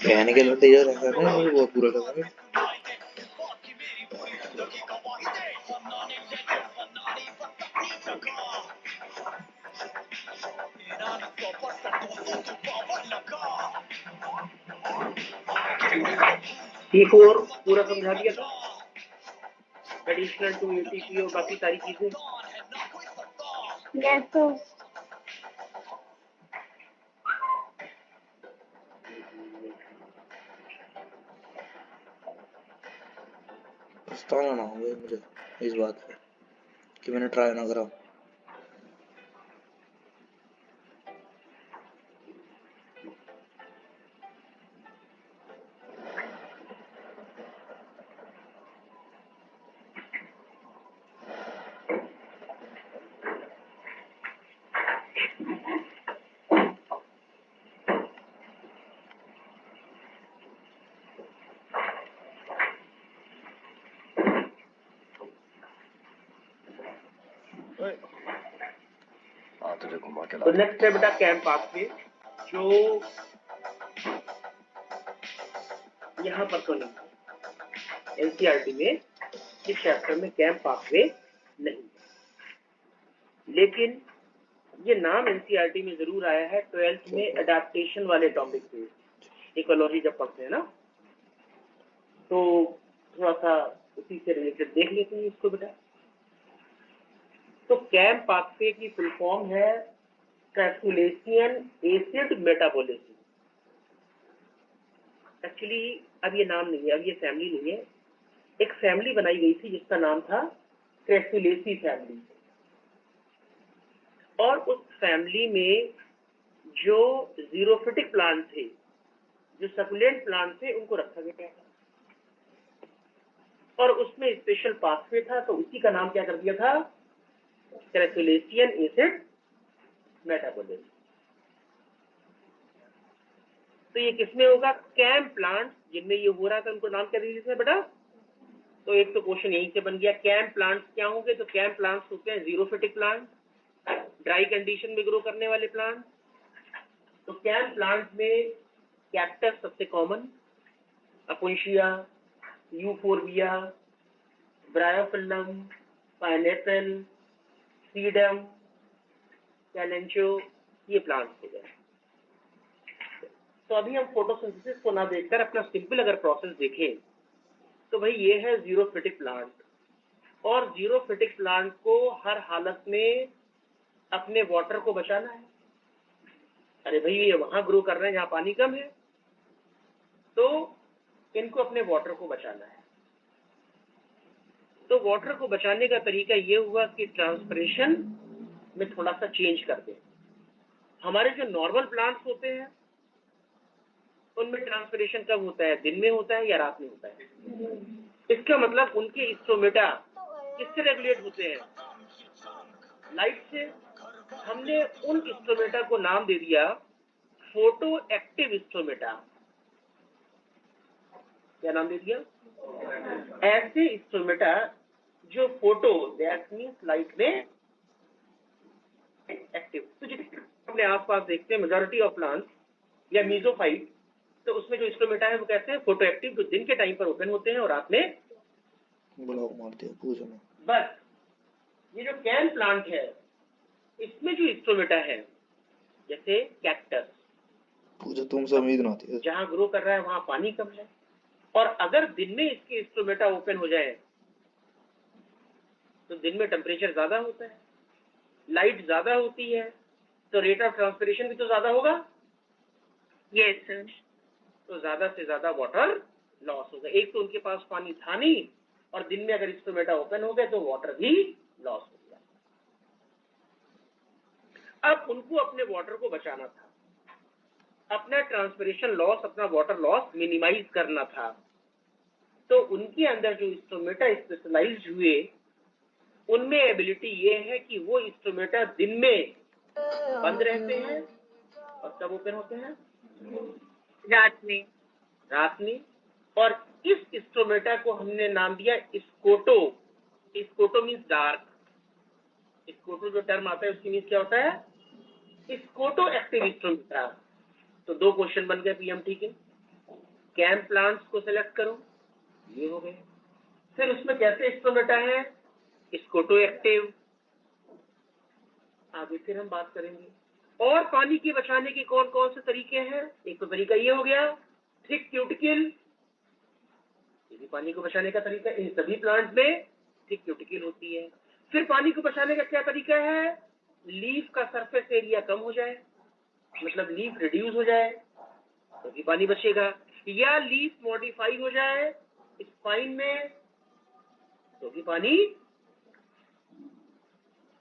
कहने के नतीजा रहता है मुझे बहुत बुरा लगा। T4 पूरा समझा दिया था, एडिशनल टू एटीपी और बाकी सारी चीजें। Yes sir. पछताना ना हो मुझे इस बात पे कि मैंने ट्राई ना करा। तो नेक्स्ट है बेटा कैम पाथवे, जो यहाँ पर तो नहीं है, एनसीईआरटी में इस चैप्टर में कैम पाथवे नहीं है, लेकिन ये नाम एनसीईआरटी में जरूर आया है 12th में एडेप्टेशन वाले टॉपिक पे, इकोलॉजी जब पढ़ते हैं ना, तो थोड़ा सा उसी से रिलेटेड देख लेते हैं इसको बेटा। तो कैम पाथवे की फुल फॉर्म है कैप्सुलेशियन एसिड मेटाबॉलिज्म। एक्चुअली अब ये नाम नहीं है, अब ये फैमिली नहीं है, एक फैमिली बनाई गई थी जिसका नाम था क्रैसुलेसी फैमिली, और उस फैमिली में जो जीरोफिटिक प्लांट थे, जो सकुलेंट प्लांट थे, उनको रखा गया था, और उसमें स्पेशल पाथवे था, तो उसी का नाम क्या कर दिया था, क्रैसुलेशियन एसिड मेटाबॉलिज्म। तो ये किसमें होगा, कैम प्लांट जिनमें ये हो रहा था उनको नाम क्या दे दिया बेटा। तो एक तो क्वेश्चन यहीं से बन गया, कैम प्लांट्स क्या होंगे, तो कैम प्लांट्स होते हैं जीरोफिटिक प्लांट, ड्राई कंडीशन में ग्रो करने वाले प्लांट। तो कैम प्लांट में कैक्टस सबसे कॉमन, अपुंशिया, यूफोरबिया, ब्रायोफिल्लम, पाइनएप्पल, सीडम, कैलेंचो, ये प्लांट्स हो गए। तो अभी हम फोटोसिंथेसिस को ना देखकर अपना सिंपल अगर प्रोसेस देखें, तो भाई ये है जीरोफिटिक प्लांट, और जीरोफिटिक प्लांट को हर हालत में अपने वाटर को बचाना है। अरे भाई ये वहां ग्रो कर रहे हैं जहां पानी कम है, तो इनको अपने वाटर को बचाना है। तो वाटर को बचाने का तरीका ये हुआ कि ट्रांसपिरेशन में थोड़ा सा चेंज कर दें। हमारे जो नॉर्मल प्लांट्स होते हैं उनमें ट्रांसपिरेशन कब होता है, दिन में होता है या रात में होता है। इसका मतलब उनके स्टोमेटा किससे रेगुलेट होते हैं, लाइट से। हमने उन स्टोमेटा को नाम दे दिया फोटो एक्टिव स्टोमेटा। क्या नाम दे दिया, ऐसे स्टोमेटा जो फोटो दैट मींस लाइट में एक्टिव। तो जितने अपने आसपास देखते हैं मेजॉरिटी ऑफ प्लांट्स या मीजोफाइट, तो उसमें जो स्टोमेटा है वो कहते हैं फोटो एक्टिव, जो दिन के टाइम पर ओपन होते हैं और रात में ब्लॉक मारते हैं पूजा में। बस ये जो कैन प्लांट है इसमें जो स्टोमेटा है, जैसे कैक्टस, पूजा तुमसे उम्मीद ना थी, जहाँ ग्रो कर रहा है वहां पानी कम है, और अगर दिन में इसके स्टोमेटा ओपन हो जाए तो दिन में टेम्परेचर ज्यादा होता है, लाइट ज्यादा होती है, तो रेट ऑफ ट्रांसपिरेशन भी तो ज्यादा होगा। Yes sir. तो ज्यादा से ज्यादा वाटर लॉस होगा। एक तो उनके पास पानी था नहीं, और दिन में अगर स्टोमेटा ओपन हो गए तो वाटर भी लॉस हो गया। अब उनको अपने वाटर को बचाना था, अपना ट्रांसपिरेशन लॉस, अपना वाटर लॉस मिनिमाइज करना था। तो उनके अंदर जो स्टोमेटा स्पेशलाइज्ड हुए, उनमें एबिलिटी ये है कि वो स्टोमेटा दिन में बंद रहते हैं और कब ओपन होते हैं, रात में। रात में। और इस स्टोमेटा को हमने नाम दिया scoto. Scoto means dark. Scoto जो टर्म आता है उसकी मीन्स क्या होता है, स्कोटो एक्टिव स्टोमेटा। तो 2 क्वेश्चन बन गए पीएमटी के। कैंप प्लांट्स को सिलेक्ट करो, ये हो गए। फिर उसमें कैसे स्टोमेटा है, स्कोटो एक्टिव, आगे फिर हम बात करेंगे। और पानी के बचाने के कौन कौन से तरीके हैं, एक तो तरीका ये हो गया थिक क्यूटिकल, ये भी पानी को बचाने का तरीका, इन सभी प्लांट में थिक क्यूटिकल होती है। फिर पानी को बचाने का क्या तरीका है, लीफ का सरफेस एरिया कम हो जाए, मतलब लीफ रिड्यूस हो जाए तो भी पानी बचेगा, या लीफ मॉडिफाई हो जाए स्पाइन में तो भी पानी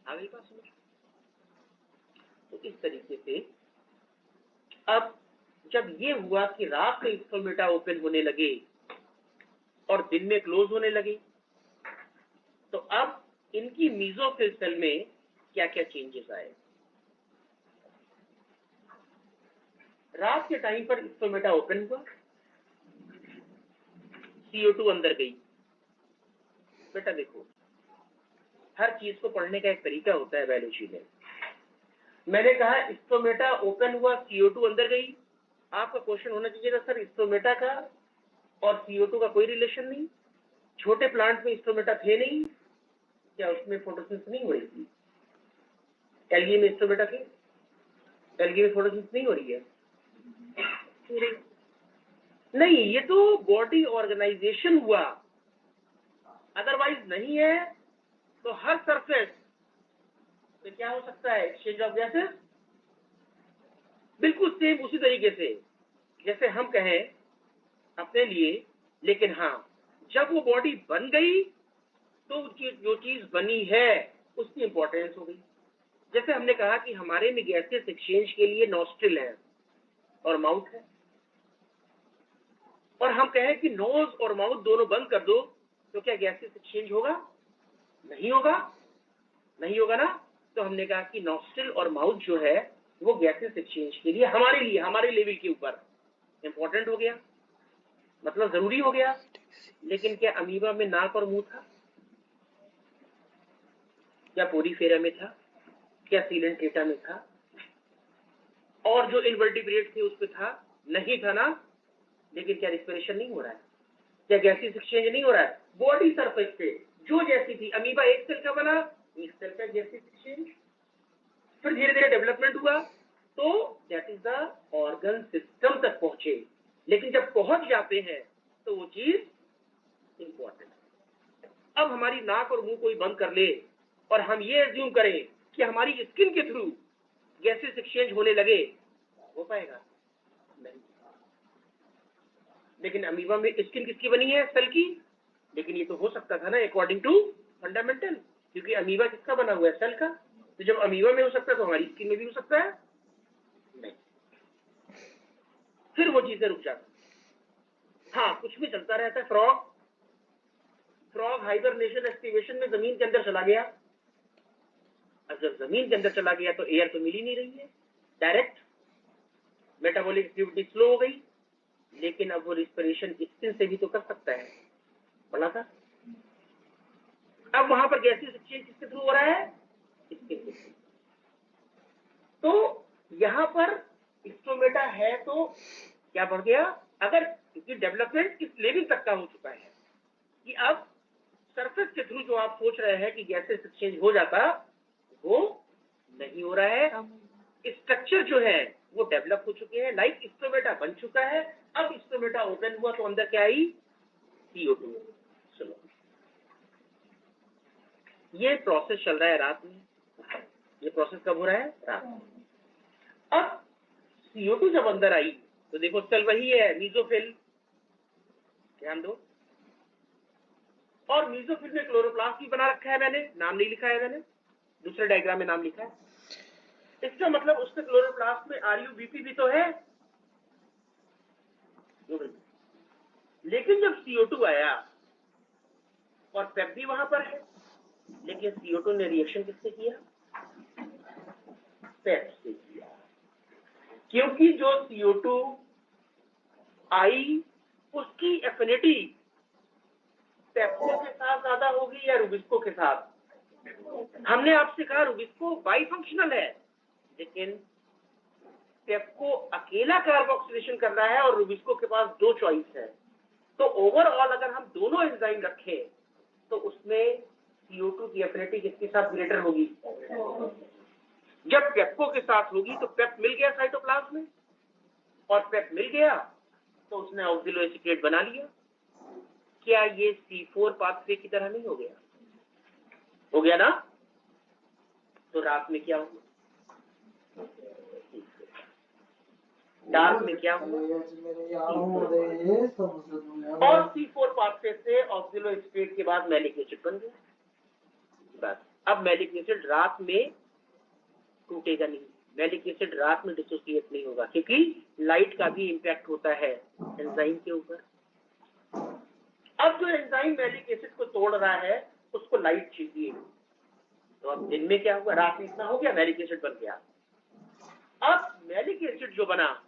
आगे पास में। तो इस तरीके से अब जब ये हुआ कि रात में स्टोमेटा ओपन होने लगे और दिन में क्लोज होने लगे, तो अब इनकी मीजोफिल सेल में क्या क्या चेंजेस आए। रात के टाइम पर स्टोमेटा ओपन हुआ, CO2 अंदर गई। बेटा देखो, हर चीज को पढ़ने का एक तरीका होता है बायोलॉजी में। मैंने कहा स्टोमेटा ओपन हुआ, CO2 अंदर गई। आपका क्वेश्चन होना चाहिए था सर स्टोमेटा का और CO2 का कोई रिलेशन नहीं, छोटे प्लांट में स्टोमेटा थे नहीं क्या, उसमें फोटोसिंथेसिस नहीं हो रही थी? एल्गी में स्टोमेटा थे, एल्गी में फोटोसिंथेसिस नहीं हो रही है? नहीं, ये तो बॉडी ऑर्गेनाइजेशन हुआ, अदरवाइज नहीं है। तो हर सरफेस पे क्या हो सकता है, एक्सचेंज ऑफ गैसेस, बिल्कुल सेम उसी तरीके से जैसे हम कहें अपने लिए। लेकिन हाँ, जब वो बॉडी बन गई तो जो चीज बनी है उसकी इंपॉर्टेंस हो गई। जैसे हमने कहा कि हमारे में गैसेस एक्सचेंज के लिए नॉस्ट्रिल है और माउथ है, और हम कहें कि नोज और माउथ दोनों बंद कर दो तो क्या गैसेस एक्सचेंज होगा? नहीं होगा, नहीं होगा ना। तो हमने कहा कि नॉस्ट्रिल और माउथ जो है वो गैसेस एक्सचेंज के लिए हमारे लिए, हमारे लेवल के ऊपर इंपॉर्टेंट हो गया, मतलब जरूरी हो गया। लेकिन क्या अमीबा में नाक और मुंह था? क्या पोरीफेरा में था? क्या सीलेंट्रेटा में था? और जो इनवर्टिब्रेट थे उस पे था? नहीं था ना। लेकिन क्या रिस्पिरेशन नहीं हो रहा है? क्या गैसेस एक्सचेंज नहीं हो रहा है? बॉडी सरफेस पे जो जैसी थी, अमीबा एक सेल का बना, एक सेल का गैसेस एक्सचेंज। फिर धीरे धीरे डेवलपमेंट हुआ तो that is the organ system तक पहुंचे। लेकिन जब पहुंच जाते हैं तो वो चीज इंपॉर्टेंट है। अब हमारी नाक और मुंह कोई बंद कर ले और हम ये एज्यूम करें कि हमारी स्किन के थ्रू गैसेस एक्सचेंज होने लगे, हो पाएगा? नहीं। लेकिन अमीबा में स्किन किसकी बनी है? सेल की। लेकिन ये तो हो सकता था ना अकॉर्डिंग टू फंडामेंटल, क्योंकि अमीबा किसका बना हुआ है? सेल का। तो जब अमीबा में हो सकता है तो हमारी स्किन में भी हो सकता है? नहीं। फिर वो चीजें रुक जाती। हाँ, कुछ भी चलता रहता है। फ्रॉग हाइबरनेशन एक्टिवेशन में जमीन के अंदर चला गया। अब जब जमीन के अंदर चला गया तो एयर तो मिल ही नहीं रही है, डायरेक्ट मेटाबॉलिक एक्टिविटी स्लो हो गई। लेकिन अब वो रिस्पिरेशन स्किन से भी तो कर सकता है, बोला था। अब वहां पर गैसेस एक्सचेंज किसके थ्रू हो रहा है? स्किन के थ्रू। तो यहाँ पर स्टोमेटा है तो क्या बढ़ गया? अगर क्योंकि डेवलपमेंट इस लेवल तक का हो चुका है कि अब सरफेस के थ्रू जो आप सोच रहे हैं कि गैसेस एक्सचेंज हो जाता, वो नहीं हो रहा है। स्ट्रक्चर जो है वो डेवलप हो चुके हैं, लाइक स्टोमेटा बन चुका है। अब स्टोमेटा ओपन हुआ तो अंदर क्या आई? CO2। सुनो, ये प्रोसेस चल रहा है रात में। ये प्रोसेस कब हो रहा है? रात में। अब CO2 जब अंदर आई तो देखो सेल वही है, मीजोफिल, ध्यान दो। और मीजोफिल में क्लोरोप्लास्ट भी बना रखा है, मैंने नाम नहीं लिखा है, मैंने दूसरे डायग्राम में नाम लिखा है। इसका मतलब उसके क्लोरोप्लास्ट में RUBP भी तो है। लेकिन जब CO2 आया और पेप भी वहां पर है, लेकिन CO2 ने रिएक्शन किससे किया? पेप से किया। क्योंकि जो CO2 आई उसकी एफिनिटी पेप्को के साथ ज्यादा होगी या रुबिस्को के साथ? हमने आपसे कहा रुबिस्को बाई फंक्शनल है, लेकिन पेप्को अकेला कार्बोक्सिलेशन कर रहा है और रुबिस्को के पास 2 चॉइस है, तो ओवरऑल अगर हम दोनों एंजाइम रखें तो उसमें CO2 की एफिनिटी किसके साथ ग्रेटर होगी? जब पेप्को के साथ होगी तो पेप मिल गया साइटोप्लाज्म में, और पेप मिल गया तो उसने ऑक्सिलोएसिटेट बना लिया। क्या ये C4 पाथवे की तरह नहीं हो गया? हो गया ना? तो रात में क्या हुआ? डार्क में क्या हुआ? और C4 पाथवे से ऑक्सिलोएसिटेट के बाद मैलिक एसिड बन गया। बस अब मैलिक एसिड रात में टूटेगा नहीं, मैलिक एसिड रात में डिसोसिएट नहीं होगा, क्योंकि लाइट का भी इंपैक्ट होता है एंजाइम के ऊपर। अब जो एंजाइम मैलिक एसिड को तोड़ रहा है उसको लाइट चाहिए, तो अब दिन में क्या हुआ? रात में इतना हो गया, मैलिक एसिड बन गया। अब मैलिक एसिड जो बना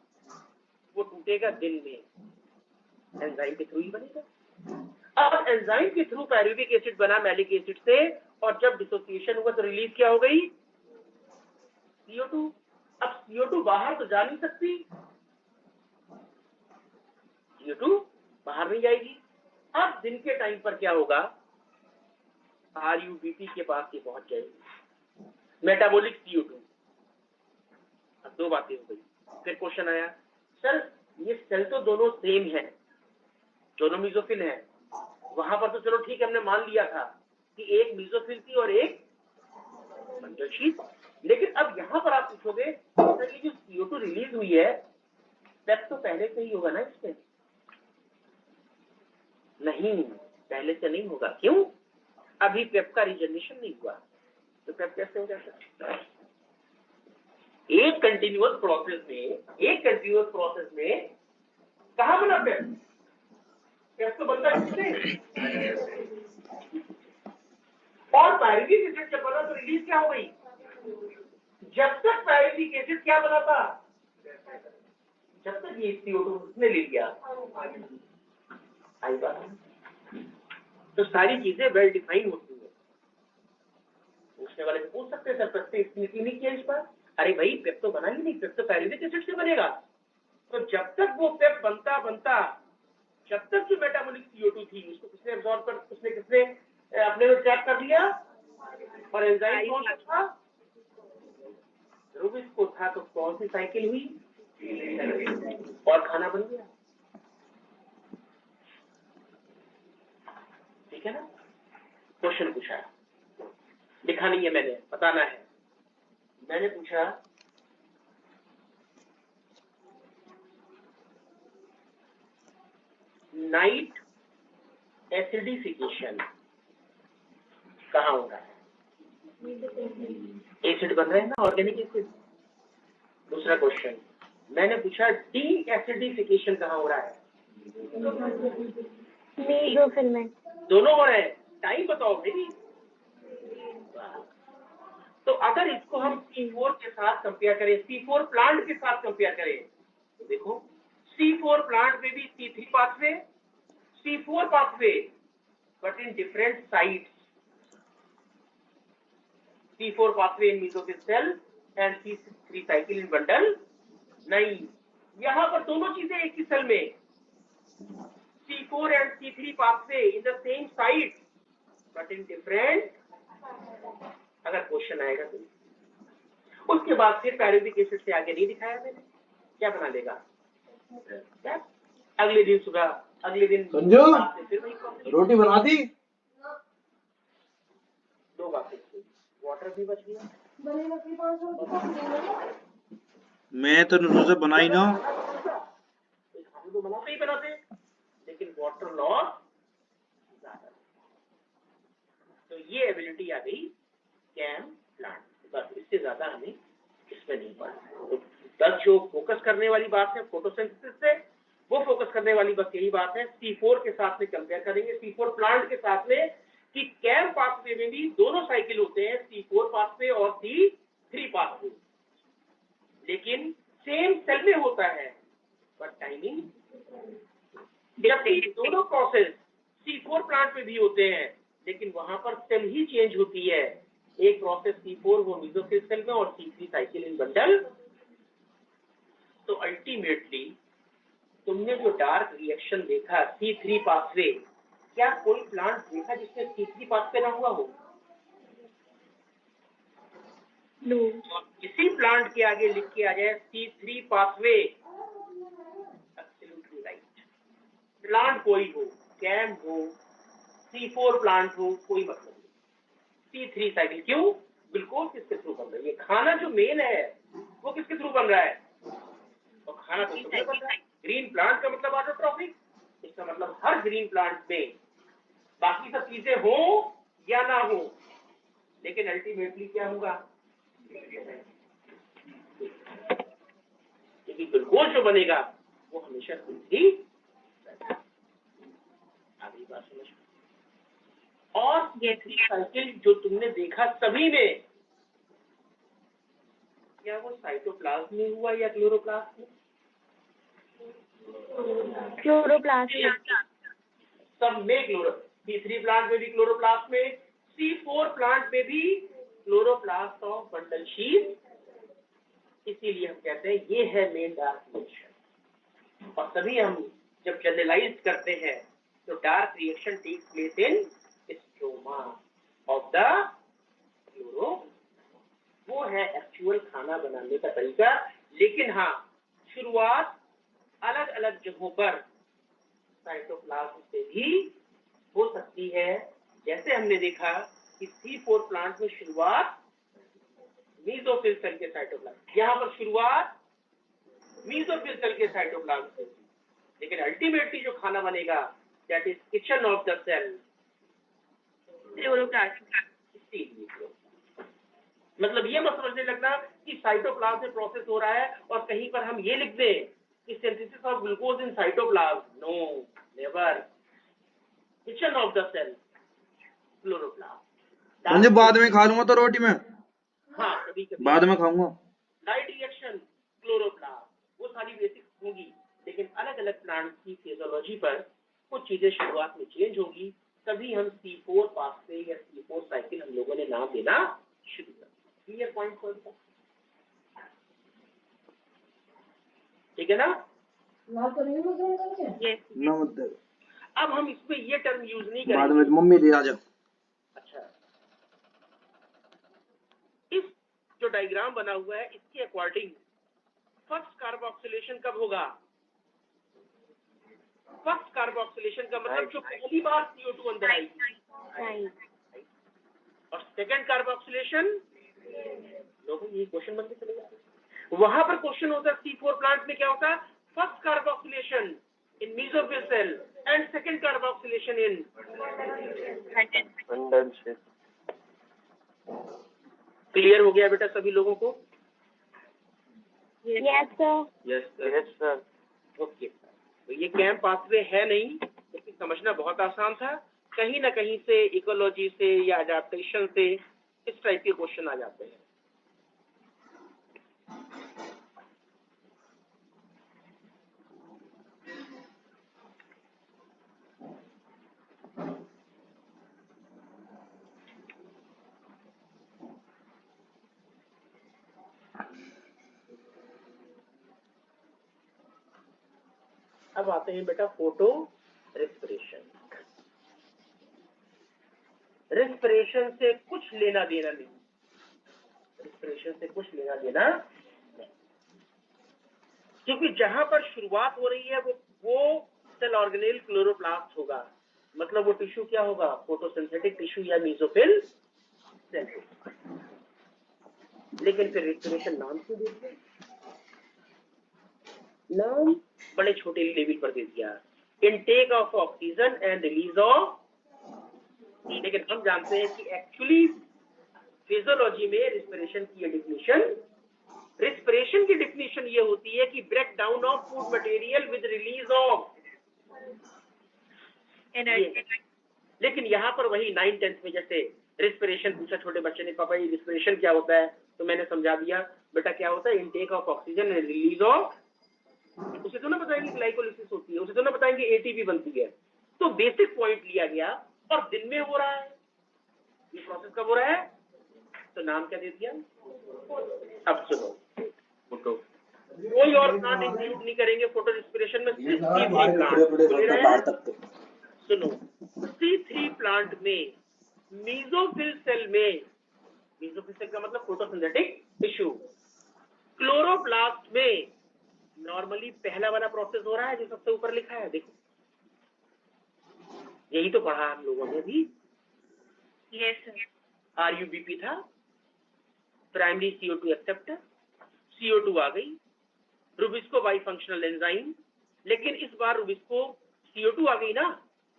वो टूटेगा दिन में, एंजाइम के थ्रू ही बनेगा। अब एंजाइम के थ्रू पायरुविक एसिड बना मैलिक एसिड से, और जब डिसोसिएशन हुआ तो रिलीज क्या हो गई? CO2। अब CO2 बाहर तो जा नहीं सकती, CO2 बाहर नहीं जाएगी। अब दिन के टाइम पर क्या होगा? RUBP के पास ये पहुंच जाएगी, मेटाबॉलिक CO2। अब 2 बातें हो गई। फिर क्वेश्चन आया, सर ये सेल तो दोनों सेम है, दोनों मीजोफिल है, वहां पर तो चलो ठीक है हमने मान लिया था कि एक मीजोफिल थी और एक बंजर, लेकिन अब यहां पर आप पूछोगे सर ये जो CO2 रिलीज हुई है पेप तो पहले से ही होगा ना इसमें? नहीं, पहले से नहीं होगा। क्यों? अभी पेप का रिजनरेशन नहीं हुआ, तो पेप कैसे हो जाता है? एक कंटिन्यूअस प्रोसेस में कहां बना पेप? पेप तो बनता किससे? और पायरुविक एसिड जब बना तो रिलीज क्या हो गई? जब तक पायरुविक एसिड क्या बना था, जब तक ये CO2 उसने ले लिया, आई बात। तो सारी चीजें वेल डिफाइन होती है। पूछने वाले से पूछ सकते हैं सर प्रत्येक स्थिति नहीं किया इस पर? अरे भाई पेप तो बना ही नहीं, पेप तो पायरुविक एसिड से बनेगा। तो जब तक वो पेप बनता जब तक जो मेटाबॉलिक CO2 थी उसको किसने एब्जॉर्ब कर, किसने अपने में ट्रैप कर लिया, और एंजाइम कौन सा था? रुबिस्को था। तो कौन सी साइकिल हुई? और खाना बन गया। ठीक है ना? क्वेश्चन पूछा, लिखा नहीं है मैंने, बताना है। मैंने पूछा नाइट एसिडिफिकेशन कहाँ हो रहा है? एसिड बन रहे हैं ना, ऑर्गेनिक एसिड। दूसरा क्वेश्चन मैंने पूछा डी एसिडिफिकेशन कहाँ हो रहा है? मेसोफिल में। दोनों हो रहे हैं। टाइम बताओ भाई। तो अगर इसको हम C4 के साथ कंपेयर करें, C4 प्लांट के साथ कंपेयर करें, तो देखो C4 प्लांट में भी C3 pathway, C4 pathway, but in different sites. C4 pathway in mesophyll cell and C3 cycle in bundle नहीं, यहाँ पर दोनों चीजें एक ही सेल में, C4 and C3 pathway in the same site but in different। अगर क्वेश्चन आएगा तो उसके बाद फिर पायरुविक एसिड से आगे नहीं दिखाया मैंने, क्या बना लेगा? अगले दिन सुबह, अगले दिन संजू फिर वही रोटी बना दी। 2 बातें, वाटर भी बच गया। मैं तो रोज बनाई ना, हम तो बनाते ही बनाते, लेकिन वाटर लॉस ज्यादा। तो ये एबिलिटी आ गई कैम प्लांट, बस इससे ज्यादा हमें इसमें नहीं पढ़ना। तो बस जो फोकस करने वाली बात है फोटोसिंथेसिस से, वो फोकस करने वाली बस यही बात है। C4 के साथ में कंपेयर करेंगे, C4 प्लांट के साथ में, कि कैम पाथवे में भी दोनों साइकिल होते हैं, C4 पाथवे और C3 पाथवे, लेकिन सेम सेल में होता है, बट टाइमिंग। जबकि दोनों प्रोसेस C4 प्लांट में भी होते हैं, लेकिन वहां पर सेल ही चेंज होती है। एक प्रोसेस C4 वो मेसोफिल सेल में, और C3 साइकिल इन बंडल। तो अल्टीमेटली तुमने जो डार्क रिएक्शन देखा C3 पाथवे, क्या कोई प्लांट देखा जिसमें C3 पाथवे ना हुआ हो? नो। किसी प्लांट के आगे लिख के आ जाए C3 pathway, absolutely right. Plant कोई हो, कैम हो, C4 प्लांट हो, कोई मतलब नहीं। C3 साइकिल क्यों? ग्लूकोज किसके थ्रू बन रही है? खाना जो मेन है वो किसके थ्रू बन रहा है? तो खाना तो सबसे बन रहा है। ग्रीन प्लांट का मतलब ऑटोट्रॉफिक, इसका मतलब हर ग्रीन प्लांट में बाकी सब चीजें हो या ना हो, लेकिन अल्टीमेटली क्या होगा? क्योंकि ग्लूकोज जो बनेगा वो हमेशा ही आधी बात समझ। और ये साइकिल जो तुमने देखा सभी में, क्या वो साइटोप्लाज्म में हुआ या क्लोरोप्लास्ट में? क्लोरोप्लास्ट। सब में C3 प्लांट में भी क्लोरोप्लास्ट में, C4 प्लांट में भी क्लोरोप्लास्ट ऑफ बंडल शीथ। इसीलिए हम कहते हैं ये है मेन डार्क रिएक्शन। और तभी हम जब जनरलाइज करते हैं तो dark reaction takes place in stroma of the chloro. वो है एक्चुअल खाना बनाने का तरीका। लेकिन हाँ, शुरुआत अलग अलग जगहों पर साइटोप्लाज्म से भी हो सकती है। जैसे हमने देखा कि C4 प्लांट में शुरुआत मीसोफिल सेल के साइटोप्लाज्म, यहाँ पर शुरुआत मीसोफिल सेल के साइटोप्लाज्म से, लेकिन अल्टीमेटली जो खाना बनेगा that is kitchen of the cell chloroplast. मतलब ये मत समझने लगना कि साइटोप्लाज्म में प्रोसेस हो रहा है और कहीं पर हम ये लिख दें कि synthesis of glucose in cytoplasm. No, never. Kitchen of the cell chloroplast. मुझे बाद में खा लूंगा तो रोटी में। हाँ, कभी कभी बाद में खाऊंगा। लाइट रिएक्शन क्लोरोप्लास्ट, वो सारी बेसिक होगी, लेकिन अलग अलग प्लांट की फिजियोलॉजी पर कुछ चीजें शुरुआत में चेंज होगी। तभी हम C4 पाथवे या C4 साइकिल हम लोगों ने नाम देना शुरू कर। क्लियर पॉइंट हो? ठीक है ना? यस। ना मत। अब हम इसमें ये टर्म यूज नहीं बाद करेंगे। में मम्मी दे आ जा। अच्छा, इस जो डायग्राम बना हुआ है इसके अकॉर्डिंग फर्स्ट कार्बोक्सिलेशन कब होगा? फर्स्ट कार्बोक्सिलेशन का मतलब जो पहली बार CO2 अंदर आएगी। और सेकंड कार्बोक्सिलेशन, लोगों ये क्वेश्चन बन के चले जाते हैं। वहां पर क्वेश्चन होता है C4 प्लांट में क्या होता है? First carboxylation in mesophyll cell and second carboxylation in bundle sheath. Clear हो गया बेटा सभी लोगों को? Yes sir. Yes sir. Okay, तो ये कैम पाथवे है नहीं, लेकिन समझना बहुत आसान था। कहीं ना कहीं से इकोलॉजी से या अडेप्टेशन से इस टाइप के क्वेश्चन आ जाते हैं। अब आते हैं बेटा फोटो रेस्पिरेशन। रेस्पिरेशन से कुछ लेना देना नहीं, रेस्पिरेशन से कुछ लेना देना नहीं, क्योंकि जहां पर शुरुआत हो रही है वो सेल ऑर्गेनेल क्लोरोप्लास्ट होगा। मतलब वो टिश्यू क्या होगा? फोटोसिंथेटिक टिश्यू या मेसोफिल सेल। लेकिन फिर रेस्पिरेशन नाम क्यों देते हैं? नाम बड़े छोटे लेवल पर दे दिया, intake of oxygen and release of. लेकिन हम जानते हैं कि एक्चुअली फिजियोलॉजी में रेस्पिरेशन की ये डेफिनेशन, रेस्पिरेशन की डेफिनेशन ये होती है कि break down of food material with release of energy. लेकिन यहाँ पर वही 9th-10th में जैसे रेस्पिरेशन पूछा छोटे बच्चे ने, पापा ये रेस्पिरेशन क्या होता है? तो मैंने समझा दिया बेटा क्या होता है, intake of oxygen and release of. उसे तो ना बताएंगे ग्लाइकोलिसिस होती है, उसे तो ना बताएंगे एटीपी बनती है। तो बेसिक पॉइंट लिया गया और दिन में हो रहा है। ये प्रोसेस कब हो रहा है? तो नाम क्या दे दिया? अब सुनो, फोटो कोई और प्लांट इंक्लूड नहीं करेंगे फोटो रेस्पिरेशन में, सिर्फ C3 प्लांट। सुनो, C3 प्लांट में मीजोफिल सेल में, मीजोफिल सेल का मतलब फोटोसिंथेटिक टिश्यू, क्लोरोप्लास्ट में नॉर्मली पहला वाला प्रोसेस हो रहा है जो सबसे ऊपर लिखा है, देखो यही तो पढ़ा हम लोगों ने भी। Yes sir. RUBP था, प्राइमरी CO2 एक्सेप्टर, CO2 आ गई, रुबिस्को बाइफंक्शनल एंजाइम, लेकिन इस बार रुबिस्को CO2 आ गई ना,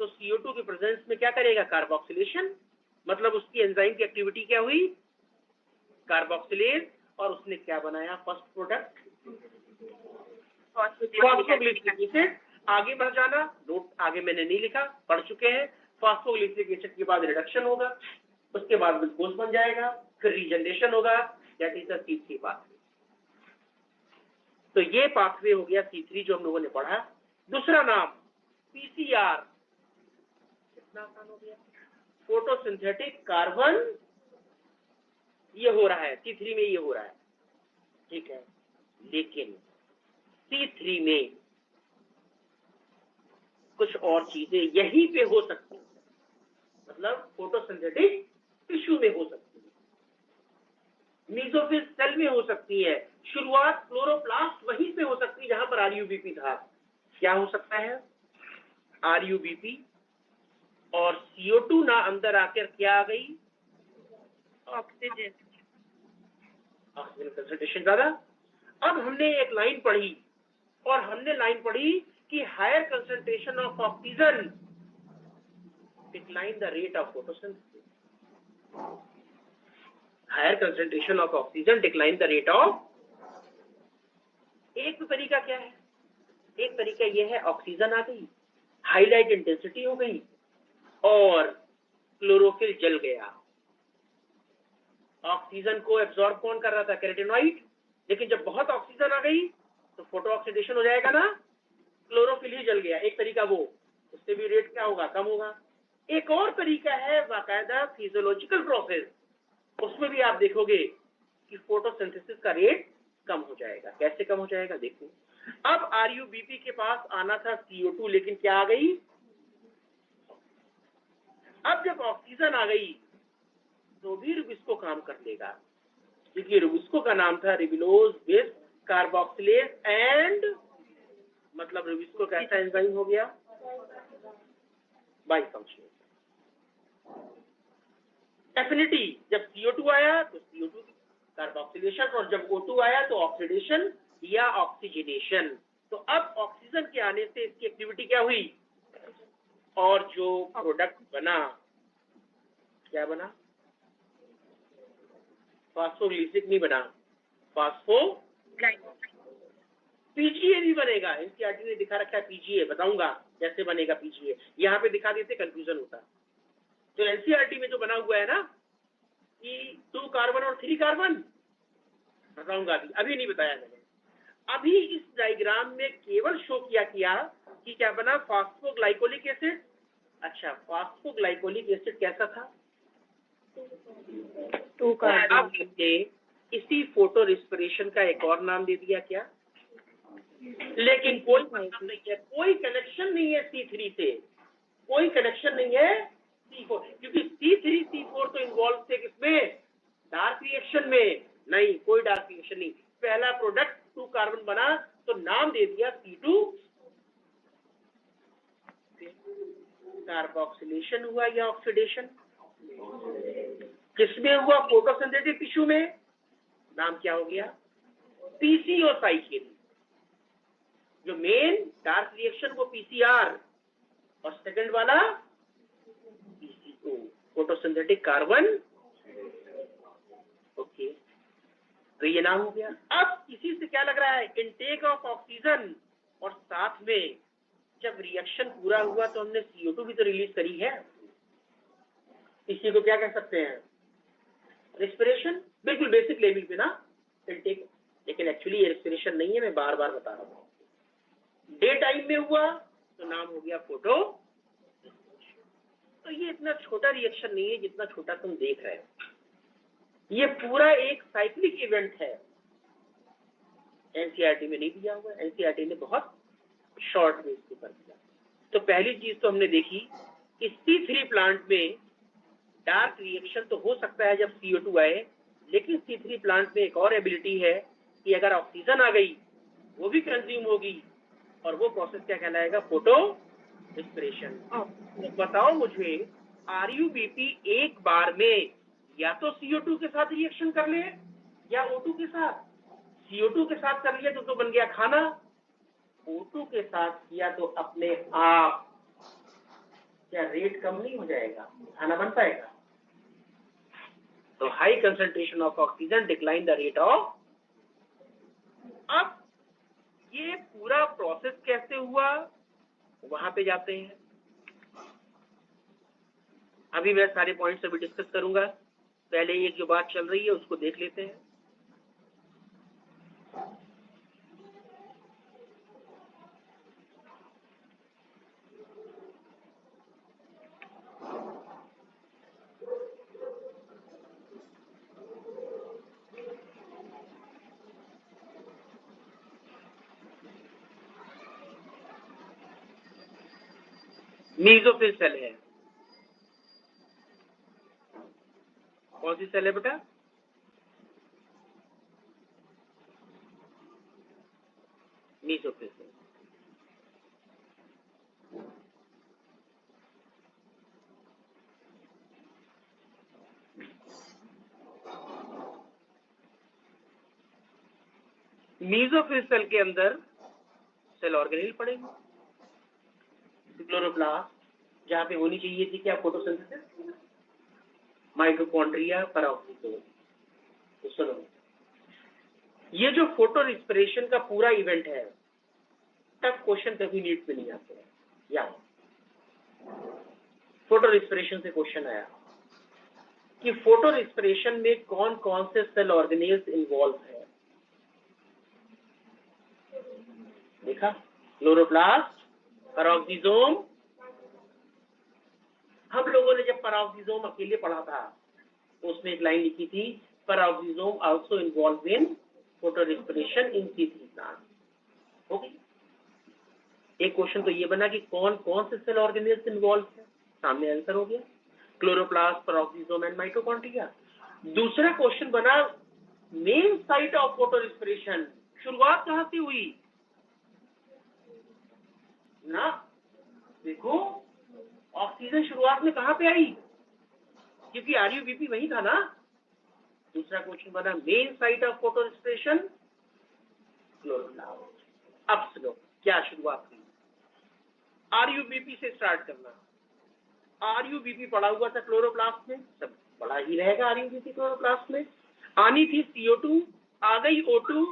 तो CO2 के प्रेजेंस में क्या करेगा, कार्बोक्सिलेशन, मतलब उसकी एंजाइम की एक्टिविटी क्या हुई, कार्बोक्सिलेज, और उसने क्या बनाया, फर्स्ट प्रोडक्ट फॉस्फोग्लिसरिक एसिड। आगे बढ़ जाना, नोट आगे मैंने नहीं लिखा, पढ़ चुके हैं। फॉस्फोग्लिसरिक एसिड के बाद रिडक्शन होगा, उसके बाद ग्लूकोज बन जाएगा, फिर रीजनरेशन होगा, that is the C3 pathway. तो ये पाथवे हो गया C3 जो हम लोगों ने पढ़ा। दूसरा नाम PCR, कितना आसान हो गया, फोटोसिंथेटिक कार्बन, ये हो रहा है C3 में, ये हो रहा है, ठीक है। लेकिन C3 में कुछ और चीजें यहीं पे हो सकती हैं, मतलब फोटोसिंथेटिक टिश्यू में हो सकती है, मीजोफिल सेल में हो सकती है, शुरुआत क्लोरोप्लास्ट वहीं पे हो सकती है जहां पर RUBP था। क्या हो सकता है, RUBP और CO2 ना अंदर आकर क्या आ गई, ऑक्सीजन। ऑक्सीजन कंसंट्रेशन ज्यादा। अब हमने एक लाइन पढ़ी, और हमने लाइन पढ़ी कि higher concentration of oxygen decline the rate of photosynthesis, higher concentration of oxygen decline the rate of. एक तो तरीका क्या है, एक तरीका यह है, ऑक्सीजन आ गई, हाईलाइट इंटेंसिटी हो गई, और क्लोरोफिल जल गया। ऑक्सीजन को एब्जॉर्ब कौन कर रहा था, कैरोटीनॉइड, लेकिन जब बहुत ऑक्सीजन आ गई तो फोटो ऑक्सीडेशन हो जाएगा ना, क्लोरोफिल ही जल गया। एक तरीका वो, उससे भी रेट क्या होगा, कम होगा। एक और तरीका है बाकायदा फिजियोलॉजिकल प्रोसेस, उसमें भी आप देखोगे कि फोटोसिंथेसिस का रेट कम हो जाएगा। कैसे कम हो जाएगा, देखो, अब RUBP के पास आना था CO2, लेकिन क्या आ गई, अब जब ऑक्सीजन आ गई तो भी रुबिस्को काम कर लेगा, क्योंकि रुबिस्को का नाम था रिबिलोज बेस कार्बोक्सिलेज एंड, मतलब रुबिस्को कैसा एंजाइम हो गया, बाइफंक्शनल। एफिनिटी, जब CO2 आया तो CO2 कार्बोक्सिलेशन, और जब O2 आया तो ऑक्सीडेशन या ऑक्सीजनेशन। तो अब ऑक्सीजन के आने से इसकी एक्टिविटी क्या हुई, और जो प्रोडक्ट बना, क्या बना, फॉस्फोग्लिसरिक नहीं बना, फॉस्फो PGA भी बनेगा। NCERT ने दिखा रखा है PGA, बताऊंगा कैसे बनेगा PGA, यहाँ पे दिखा देते कंफ्यूजन होता। तो NCERT में जो बना हुआ है ना कि 2 कार्बन और 3 कार्बन, बताऊंगा अभी नहीं बताया मैंने। अभी इस डायग्राम में केवल शो किया कि क्या बना, फॉस्फोग्लाइकोलिक एसिड। अच्छा, फॉस्फोग्लाइकोलिक एसिड कैसा था, 2 कार्बन। अब हमने इसी फोटो रेस्पिरेशन का एक और नाम दे दिया, क्या, लेकिन कोई मतलब नहीं है, कोई कनेक्शन नहीं है C3 से, कोई कनेक्शन नहीं है C4, क्योंकि C3 C4 तो इन्वॉल्व थे किसमें, डार्क रिएक्शन में, नहीं कोई डार्क रिएक्शन नहीं। पहला प्रोडक्ट 2 कार्बन बना तो नाम दे दिया C2, कार्बोक्सिलेशन हुआ या ऑक्सीडेशन, किसमें हुआ, फोटोसिंथेटिक टिश्यू में, नाम क्या हो गया, PCO साइकिल। जो मेन डार्क रिएक्शन वो PCR, और सेकंड वाला PCO, फोटोसिंथेटिक कार्बन। ओके, तो ये नाम हो गया। अब इसी से क्या लग रहा है, इनटेक ऑफ ऑक्सीजन, और साथ में जब रिएक्शन पूरा हुआ तो हमने CO2 भी तो रिलीज करी है, इसी को क्या कह सकते हैं, रेस्पिरेशन, बिल्कुल बेसिक लेवल पे ना, इनटेक। लेकिन एक्चुअली ये रेस्पिरेशन नहीं है, मैं बार बार बता रहा हूँ। डे टाइम में हुआ तो नाम हो गया फोटो। तो ये इतना छोटा रिएक्शन नहीं है जितना छोटा तुम देख रहे हो, ये पूरा एक साइक्लिक इवेंट है। एनसीईआरटी में नहीं दिया हुआ है, एनसीईआरटी ने बहुत शॉर्ट में इसके ऊपर दिया। तो पहली चीज तो हमने देखी कि C3 प्लांट में डार्क रिएक्शन तो हो सकता है जब CO2 आए, लेकिन C3 प्लांट में एक और एबिलिटी है कि अगर ऑक्सीजन आ गई वो भी कंज्यूम होगी, और वो प्रोसेस क्या कहलाएगा? Photo respiration. तो बताओ मुझे, RUBP एक बार में या तो CO2 के साथ रिएक्शन कर ले या O2 के साथ। CO2 के साथ कर लिया तो बन गया खाना, O2 के साथ किया तो अपने आप क्या रेट कम नहीं हो जाएगा? खाना बन पाएगा? तो high concentration of oxygen decline the rate of. अब ये पूरा प्रोसेस कैसे हुआ वहां पे जाते हैं। अभी मैं सारे पॉइंट्स अभी डिस्कस करूंगा, पहले एक जो बात चल रही है उसको देख लेते हैं। मीजोफिल सेल है, कौन सी सेल है बेटा? Mesophyll cell. मीजोफिल सेल के अंदर सेल ऑर्गेनेल पड़ेंगे, क्लोरोप्लास्ट जहां पे होनी चाहिए थी क्या? Photosynthesis, mitochondria, peroxisome. तो सुनो, ये जो फोटो रिस्पिरेशन का पूरा इवेंट है, टफ क्वेश्चन कभी नीट में नहीं आते हैं। या फोटो रिस्पिरेशन से क्वेश्चन आया कि फोटो रिस्पिरेशन में कौन कौन से सेल ऑर्गेनेल्स इन्वॉल्व है। देखा, क्लोरोप्लास्ट, पेरोक्सीसोम। हम लोगों ने जब पेरोक्सीसोम अकेले पढ़ा था तो उसमें एक लाइन लिखी थी, peroxisome also involve in photorespiration in C3 plant. हो गई। एक क्वेश्चन तो ये बना कि कौन कौन से सेल ऑर्गेनेल्स इन्वॉल्व है, सामने आंसर हो गया, क्लोरोप्लास्ट, पेरोक्सीसोम एंड माइटोकॉन्ड्रिया। दूसरा क्वेश्चन बना, main site of photo respiration शुरुआत कहां से हुई ना? देखो, ऑक्सीजन शुरुआत में कहां पे आई? क्योंकि RUBP वही था ना। दूसरा क्वेश्चन बना, main site of photo respiration chloroplast. अब सुनो क्या शुरुआत हुई। RUBP से स्टार्ट करना। RUBP पड़ा हुआ था क्लोरोप्लास्ट में, सब पड़ा ही रहेगा RUBP क्लोरोप्लास्ट में। आनी थी CO2, आ गई O2,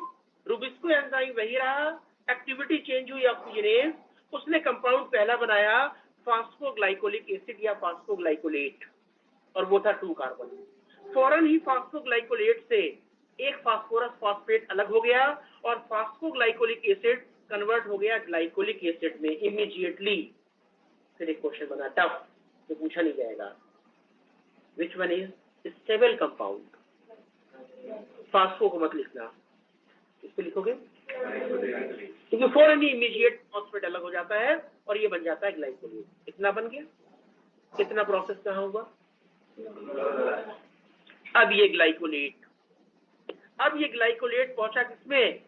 रुबिस्को एंजाइम वही रहा, एक्टिविटी चेंज हुई ऑक्सीजनेज, उसने कंपाउंड पहला बनाया फास्फोग्लाइकोलिक एसिड या फास्फोग्लाइकोलेट, और वो था 2 कार्बन। फौरन ही फास्फोग्लाइकोलेट से एक फास्फोरस फॉस्फेट अलग हो गया और फास्फोग्लाइकोलिक एसिड कन्वर्ट हो गया ग्लाइकोलिक एसिड में इमीडिएटली। फिर एक क्वेश्चन बना टफ, जो पूछा नहीं जाएगा, which one is stable compound? Phospho को मत लिखना, इसको लिखोगे क्योंकि फौरन ही इमीडिएट फॉस्फेट अलग हो जाता है और ये बन जाता है ग्लाइकोलेट। इतना बन गया। कितना प्रोसेस कहाँ हुआ? अब ये ग्लाइकोलेट पहुंचा किसमें?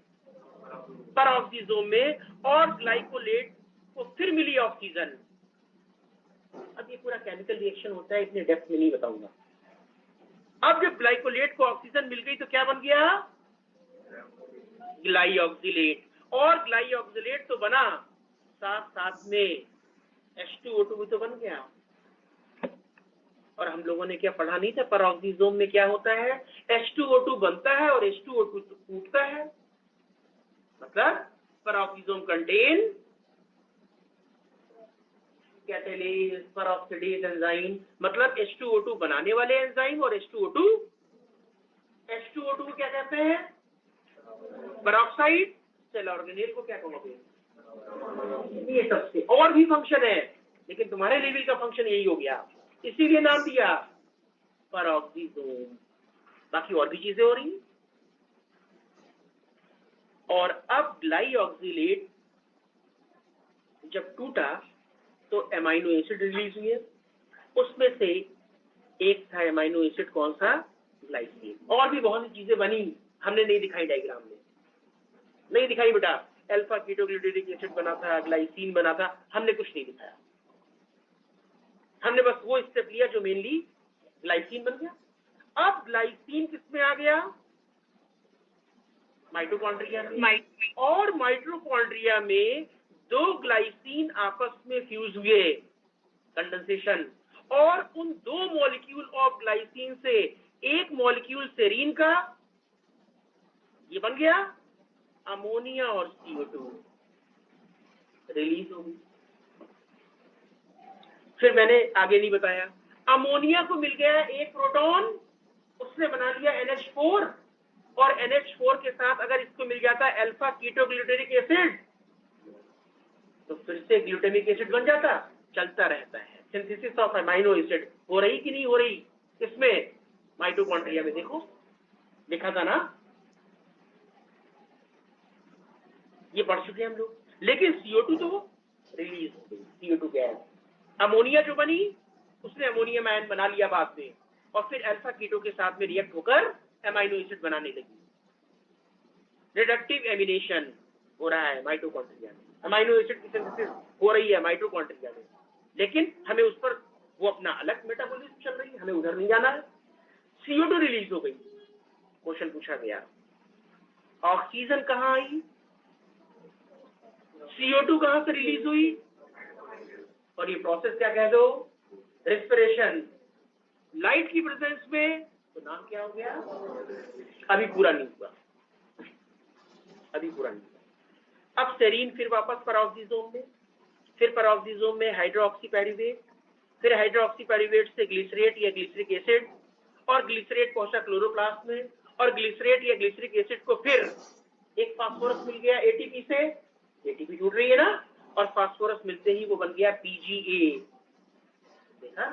पेरोक्सीसोम में, और ग्लाइकोलेट को फिर मिली ऑक्सीजन। अब ये पूरा केमिकल रिएक्शन होता है, इतने डेप्थ में नहीं बताऊंगा। अब जब ग्लाइकोलेट को ऑक्सीजन मिल गई तो क्या बन गया? ग्लाइऑक्सिलेट। और ग्लाइऑक्सिलेट तो बना, साथ साथ में H2O2 भी तो बन गया। और हम लोगों ने क्या पढ़ा नहीं था, पेरोक्सीसोम में क्या होता है? H2O2 बनता है और H2O2 टूटता है। मतलब पेरोक्सीसोम कंटेन कैटालिस, पेरोक्सिडेज एंजाइम, मतलब H2O2 बनाने वाले एंजाइम और H2O2 को क्या कहते हैं? पेरोक्साइड। सेल ऑर्गेनेल को क्या कहोगे? ये सबसे और भी फंक्शन है, लेकिन तुम्हारे लेवल का फंक्शन यही हो गया, इसीलिए नाम दिया पेरोक्सीसोम। बाकी और भी चीजें हो रही हैं। और अब ग्लाइऑक्सिलेट जब टूटा तो एमाइनो एसिड रिलीज हुए, उसमें से एक था एमाइनो एसिड कौन सा, ग्लाइसिन। और भी बहुत सी चीजें बनी, हमने नहीं दिखाई डायग्राम में, नहीं दिखाई बेटा। अल्फा कीटोग्लूटारिक एसिड बना था, ग्लाइसिन बना था, हमने कुछ नहीं दिखाया। हमने बस वो स्टेप लिया जो मेनली ग्लाइसिन बन गया। अब ग्लाइसिन किसमें आ गया, माइटोकॉन्ड्रिया में, और माइटोकॉन्ड्रिया में दो ग्लाइसिन आपस में फ्यूज हुए, कंडेंसेशन, और उन दो मॉलिक्यूल ऑफ ग्लाइसिन से एक मॉलिक्यूल सेरीन का, ये बन गया अमोनिया और CO2 रिलीज हो गई। फिर मैंने आगे नहीं बताया, अमोनिया को मिल गया एक प्रोटॉन, उसने बना लिया NH4, और NH4 के साथ अगर इसको मिल जाता अल्फा कीटोग्लूटारिक एसिड तो फिर से ग्लूटामिक एसिड बन जाता, चलता रहता है। सिंथेसिस ऑफ अमाइनो एसिड हो रही कि नहीं हो रही, इसमें माइटोकॉन्ड्रिया में देखो लिखा था ना, ये पढ़ चुके हम लोग। लेकिन CO2 तो रिलीज हो गई, CO2 गैस। अमोनिया जो बनी उसने अमोनियम आयन बना लिया बाद में, और फिर अल्फा कीटो के साथ में रिएक्ट होकर एमाइनो एसिड बनाने लगी। रिडक्टिव एमिनेशन हो रहा है माइटोकॉन्ड्रिया में, अमाइनो एसिड की सिंथेसिस हो रही है माइटोकॉन्ड्रिया में, लेकिन हमें उस पर वो अपना अलग मेटाबॉलिज्म चल रही है, हमें उधर नहीं जाना है। CO2 रिलीज हो गई, क्वेश्चन पूछा गया ऑक्सीजन कहाँ आई, CO2 कहाँ से रिलीज हुई, और ये प्रोसेस क्या कह दो, रेस्पिरेशन। लाइट की प्रेजेंस में तो नाम क्या हो गया, अभी पूरा नहीं हुआ, अभी पूरा नहीं हुआ। अब सेरीन फिर वापस पेरोक्सीसोम में, फिर पेरोक्सीसोम में हाइड्रोक्सी पायरुवेट, फिर हाइड्रोक्सी पायरुवेट से ग्लिसरेट या ग्लिसरिक एसिड, और ग्लिसरेट पहुंचा क्लोरोप्लास्ट में, और ग्लिसरेट या ग्लिसरिक एसिड को फिर एक फास्फोरस मिल गया ATP से, ATP जुड़ रही है ना, और फास्फोरस मिलते ही वो बन गया PGA, देखा।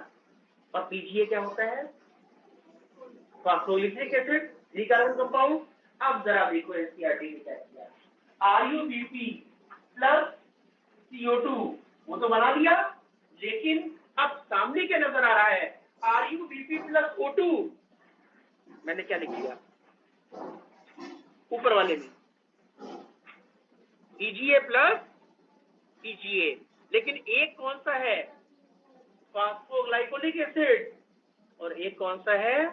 और PGA क्या होता है, फॉस्फोग्लिसरिक एसिड, 3 कार्बन कंपाउंड। अब जरा देखो एनसीईआरटी ने क्या किया, RuBP प्लस CO2 वो तो बना दिया, लेकिन अब सामने क्या नजर आ रहा है, RuBP प्लस O2, मैंने क्या लिख दिया ऊपर वाले में, PGA प्लस PGA, लेकिन एक कौन सा है, फास्फोग्लाइकोलिक एसिड, और एक कौन सा है,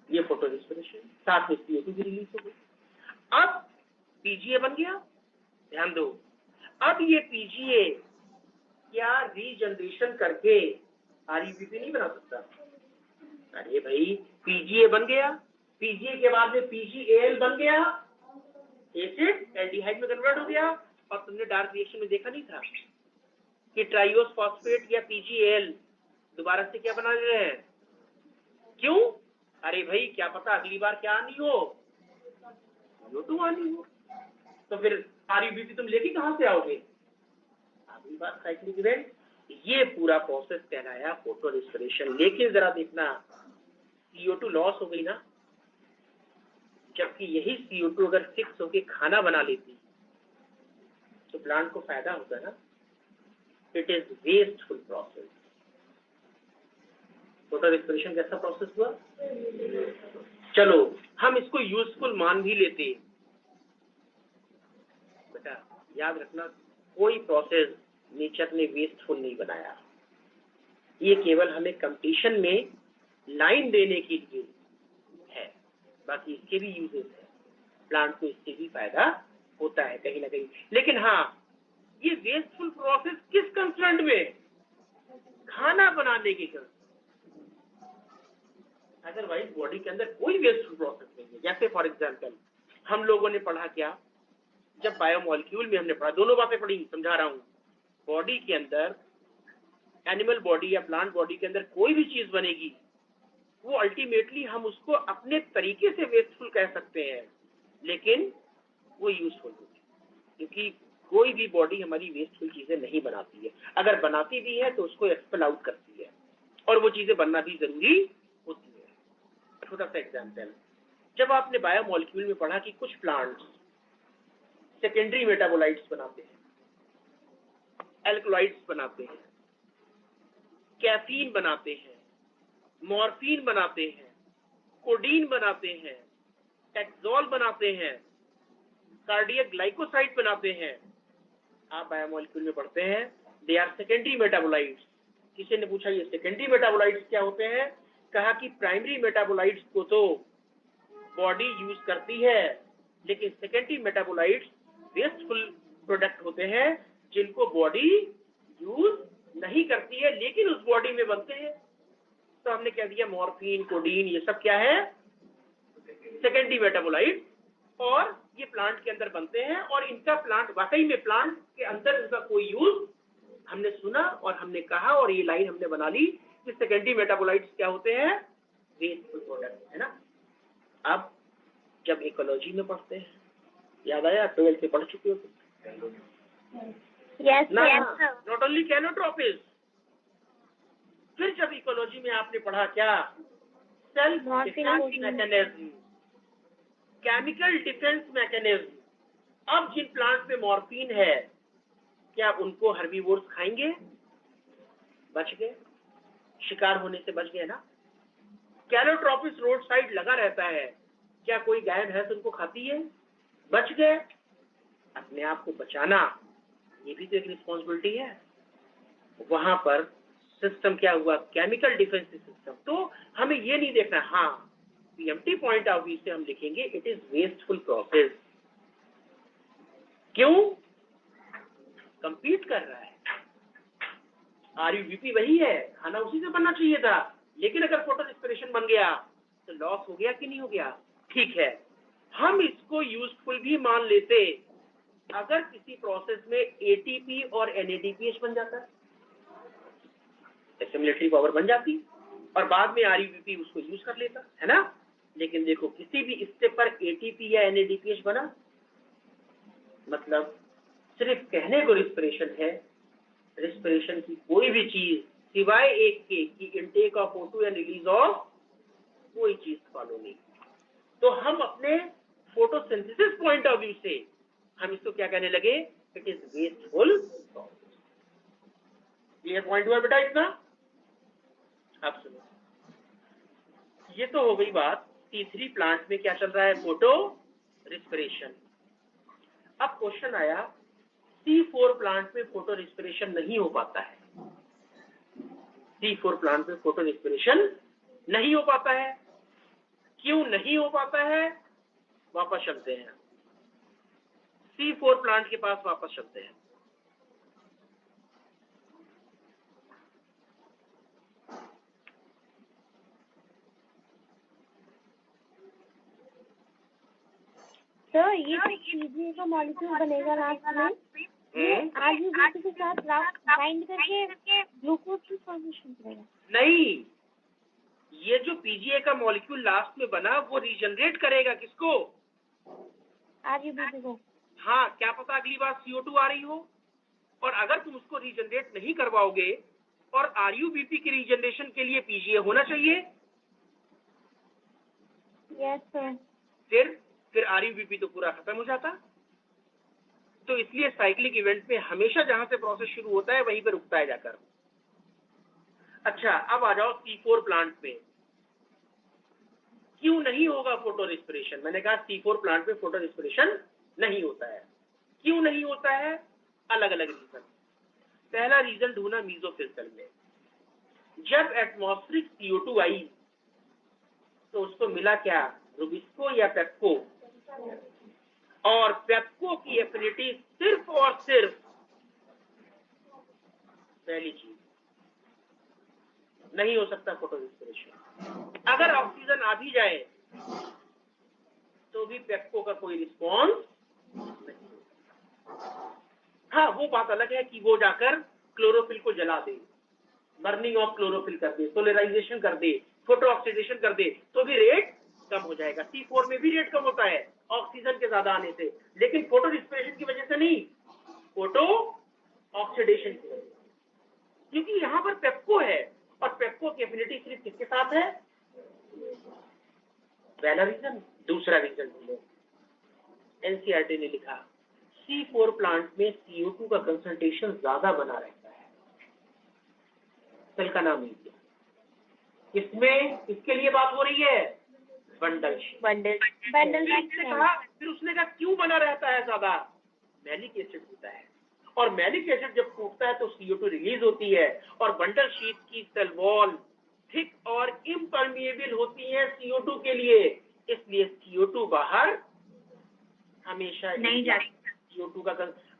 ये फोटो रेस्पिरेशन, साथ में CO2 भी रिलीज हो गई। अब PGA बन गया, ध्यान दो। अब ये PGA क्या रीजनरेशन करके RuBP नहीं बना सकता, अरे भाई PGA बन गया, PGA के बाद में PGAL बन गया, एसिड एल्डिहाइड में कन्वर्ट हो गया। और तुमने डार्क रिएक्शन में देखा नहीं था कि ट्राइओस फॉस्फेट या PGAL दोबारा से क्या बना रहे हैं, क्यों, अरे भाई क्या पता अगली बार क्या आनी हो, CO2 आनी हो, तो फिर RuBP तुम लेके कहां से आओगे, अगली बार साइक्लिक इवेंट। ये पूरा प्रोसेस कहलाया फोटो रेस्पिरेशन। लेकिन जरा देखना, CO2 लॉस हो गई ना, जबकि यही CO2 अगर फिक्स होके खाना बना लेती तो प्लांट को फायदा होता ना। It is wasteful process. Photo respiration कैसा प्रोसेस हुआ, चलो हम इसको यूजफुल मान भी लेते, बेटा याद रखना कोई प्रोसेस नेचर ने वेस्टफुल नहीं बनाया, ये केवल हमें कंपटीशन में लाइन देने के लिए है, बाकी इसके भी यूजेस है, प्लांट को इससे भी फायदा होता है कहीं ना कहीं। लेकिन हाँ, ये वेस्टफुल प्रोसेस किस कंसर्न में, खाना बनाने के कंसर्न, अदरवाइज बॉडी के अंदर कोई वेस्टफुल प्रोसेस नहीं है। जैसे फॉर एग्जांपल हम लोगों ने पढ़ा क्या, जब बायोमोलिक्यूल में हमने पढ़ा, दोनों बातें पढ़ी, समझा रहा हूं, बॉडी के अंदर एनिमल बॉडी या प्लांट बॉडी के अंदर कोई भी चीज बनेगी वो अल्टीमेटली हम उसको अपने तरीके से वेस्टफुल कह सकते हैं, लेकिन वो यूजफुल होगी, क्योंकि कोई भी बॉडी हमारी वेस्टफुल चीजें नहीं बनाती है। अगर बनाती भी है तो उसको एक्सपेल आउट करती है, और वो चीजें बनना भी जरूरी होती है। छोटा सा एग्जाम्पल, जब आपने बायोमोलिक्यूल में पढ़ा कि कुछ प्लांट्स सेकेंडरी मेटाबोलाइट्स बनाते हैं, एल्कलॉइड्स बनाते हैं, कैफीन बनाते हैं, मॉर्फिन बनाते हैं, कोडीन बनाते हैं, टैक्सोल बनाते हैं, कार्डियक ग्लाइकोसाइड बनाते हैं, आप बायोमोलिक्यूल में पढ़ते हैं, दे आर सेकेंडरी मेटाबोलाइट्स। किसी ने पूछा ये सेकेंडरी मेटाबोलाइट्स क्या होते हैं? कहा कि प्राइमरी मेटाबोलाइट्स को तो बॉडी यूज करती है, लेकिन सेकेंडरी मेटाबोलाइट्स वेस्टफुल प्रोडक्ट होते हैं जिनको बॉडी यूज नहीं करती है, लेकिन उस बॉडी में बनते हैं। तो हमने कह दिया मॉर्फिन, कोडीन, ये सब क्या है? सेकेंडरी मेटाबोलाइट, और ये प्लांट के अंदर बनते हैं, और इनका प्लांट वाकई में प्लांट के अंदर इनका कोई यूज हमने सुना और हमने कहा, और ये लाइन हमने बना ली कि सेकेंडरी मेटाबोलाइट्स क्या होते हैं? वेस्टफुल प्रोडक्ट, है ना। अब जब इकोलॉजी में पढ़ते हैं, याद आया 12th में पढ़ चुके हो Yes, ना? sir. नॉट ओनली कैलोट्रोपिस, फिर जब इकोलॉजी में आपने पढ़ा क्या? Self defence mechanism, chemical defence mechanism. अब जिन प्लांट में मॉर्फिन है, क्या उनको हर्बीवोर्स खाएंगे? बच गए, शिकार होने से बच गए ना। कैलोट्रोपिस रोड साइड लगा रहता है, क्या कोई गाय भैंस उनको खाती है? बच गए। अपने आप को बचाना ये भी तो एक रिस्पॉन्सिबिलिटी है। वहां पर सिस्टम क्या हुआ? Chemical defence system. तो हमें ये नहीं देखना, हाँ पीएमटी पॉइंट ऑफ व्यू से हम लिखेंगे इट इज वेस्टफुल प्रोसेस। क्यों? कंपीट कर रहा है, आरयूबीपी वही है, खाना उसी से बनना चाहिए था, लेकिन अगर फोटो रेस्पिरेशन बन गया तो लॉस हो गया कि नहीं हो गया? ठीक है, हम इसको यूजफुल भी मान लेते अगर किसी प्रोसेस में एटीपी और एनएडीपीएच बन जाता, एसिमिलेटरी पावर बन जाती, और बाद में आरयूबीपी उसको यूज कर लेता, है ना। लेकिन देखो किसी भी स्टेप पर एटीपी या एनएडीपीएच बना, मतलब सिर्फ कहने को रिस्पिरेशन है, रिस्पिरेशन की कोई भी चीज सिवाय एक के कि intake of O2 and release of, कोई चीज फॉलो नहीं। तो हम अपने फोटोसिंथेसिस पॉइंट ऑफ व्यू से हम इसको क्या कहने लगे? It is wasteful. Clear point हुआ बेटा इतना? अब सुनो, ये तो हो गई बात T3 प्लांट में क्या चल रहा है? Photo respiration. अब क्वेश्चन आया C4 प्लांट में फोटो रिस्पिरेशन नहीं हो पाता है। C4 प्लांट में फोटो रिस्पिरेशन नहीं हो पाता है, क्यों नहीं हो पाता है? वापस चलते हैं, C4 प्लांट के पास वापस चलते हैं। सर ये पीजीए का मॉलिक्यूल बनेगा लास्ट में, ये आरयूबीपी के साथ बाइंड करके ग्लूकोज की फॉर्मेशन करेगा? नहीं, ये जो पीजीए का मॉलिक्यूल लास्ट में बना वो रीजनरेट करेगा किसको? आरयूबीपी को। हाँ, क्या पता अगली बार CO2 आ रही हो, और अगर तुम उसको रीजनरेट नहीं करवाओगे, और आरयूबीपी की रीजनरेशन के लिए पीजीए होना चाहिए। Yes sir. फिर आरयूबीपी तो पूरा खत्म हो जाता। तो इसलिए साइक्लिक इवेंट में हमेशा जहां से प्रोसेस शुरू होता है वहीं पर रुकता है जाकर। अच्छा, अब आ जाओ C4 प्लांट में क्यों नहीं होगा फोटो रिस्पिरेशन। मैंने कहा C4 प्लांट में फोटो रिस्पिरेशन नहीं होता है। क्यों नहीं होता है? अलग अलग रीजन। पहला रीजन ढूंढना मीसोफिल सेल में। जब एटमॉस्फेरिक CO2 आई तो उसको मिला क्या? रुबिस्को या पेप्को, और पेप्को की एफिनिटी सिर्फ और सिर्फ, पहली चीज नहीं हो सकता फोटो रिस्पिरेशन। अगर ऑक्सीजन आ भी जाए तो भी पेप्को का कोई रिस्पॉन्स नहीं। हाँ, वो बात अलग है कि वो जाकर क्लोरोफिल को जला दे, बर्निंग ऑफ क्लोरोफिल कर दे, सोलराइजेशन कर दे, फोटो ऑक्सीडेशन कर दे, तो भी रेट कम हो जाएगा। C4 में भी रेट कम होता है ऑक्सीजन के ज्यादा आने से, लेकिन फोटो रिस्पिरेशन की वजह से नहीं, फोटो ऑक्सीडेशन की वजह से, क्योंकि यहाँ पर पेप्को है, और पेप्को की एफिनिटी सिर्फ किसके साथ है? पहला रीजन। दूसरा रीजन ढूंढो। एनसीईआरटी ने लिखा C4 प्लांट में CO2 का कंसंट्रेशन ज्यादा बना रहता है। सेल का नाम लीजिए। इसमें किसके लिए बात हो रही है? Bundle sheath. फिर उसने कहा क्यों बना रहता है ज्यादा? मैलिक एसिड होता है, और मैलिक एसिड जब टूटता है तो CO2 रिलीज होती है, और बंडल शीट की सेल वॉल थिक और इम्परमिएबल होती है CO2 के लिए, इसलिए CO2 बाहर हमेशा नहीं जाता। CO2 का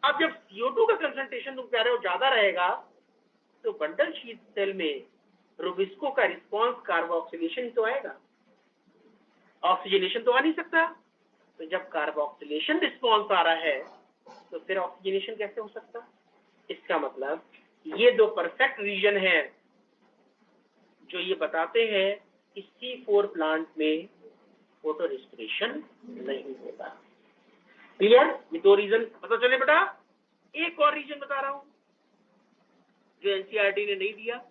अब जब CO2 का कंसंट्रेशन तुम कह रहे हो ज्यादा रहेगा, तो बंडल शीट सेल में रुबिस्को का रिस्पांस कार्बोक्सिलेशन तो आएगा, ऑक्सीजनेशन तो आ नहीं सकता। तो जब कार्बोक्सिलेशन रिस्पांस आ रहा है तो फिर ऑक्सीजनेशन कैसे हो सकता? इसका मतलब ये दो परफेक्ट रीजन है जो ये बताते हैं कि C4 प्लांट में फोटो रेस्पिरेशन नहीं होता। क्लियर? ये दो रीजन पता चले बेटा। एक और रीजन बता रहा हूं जो एनसीईआरटी ने नहीं दिया।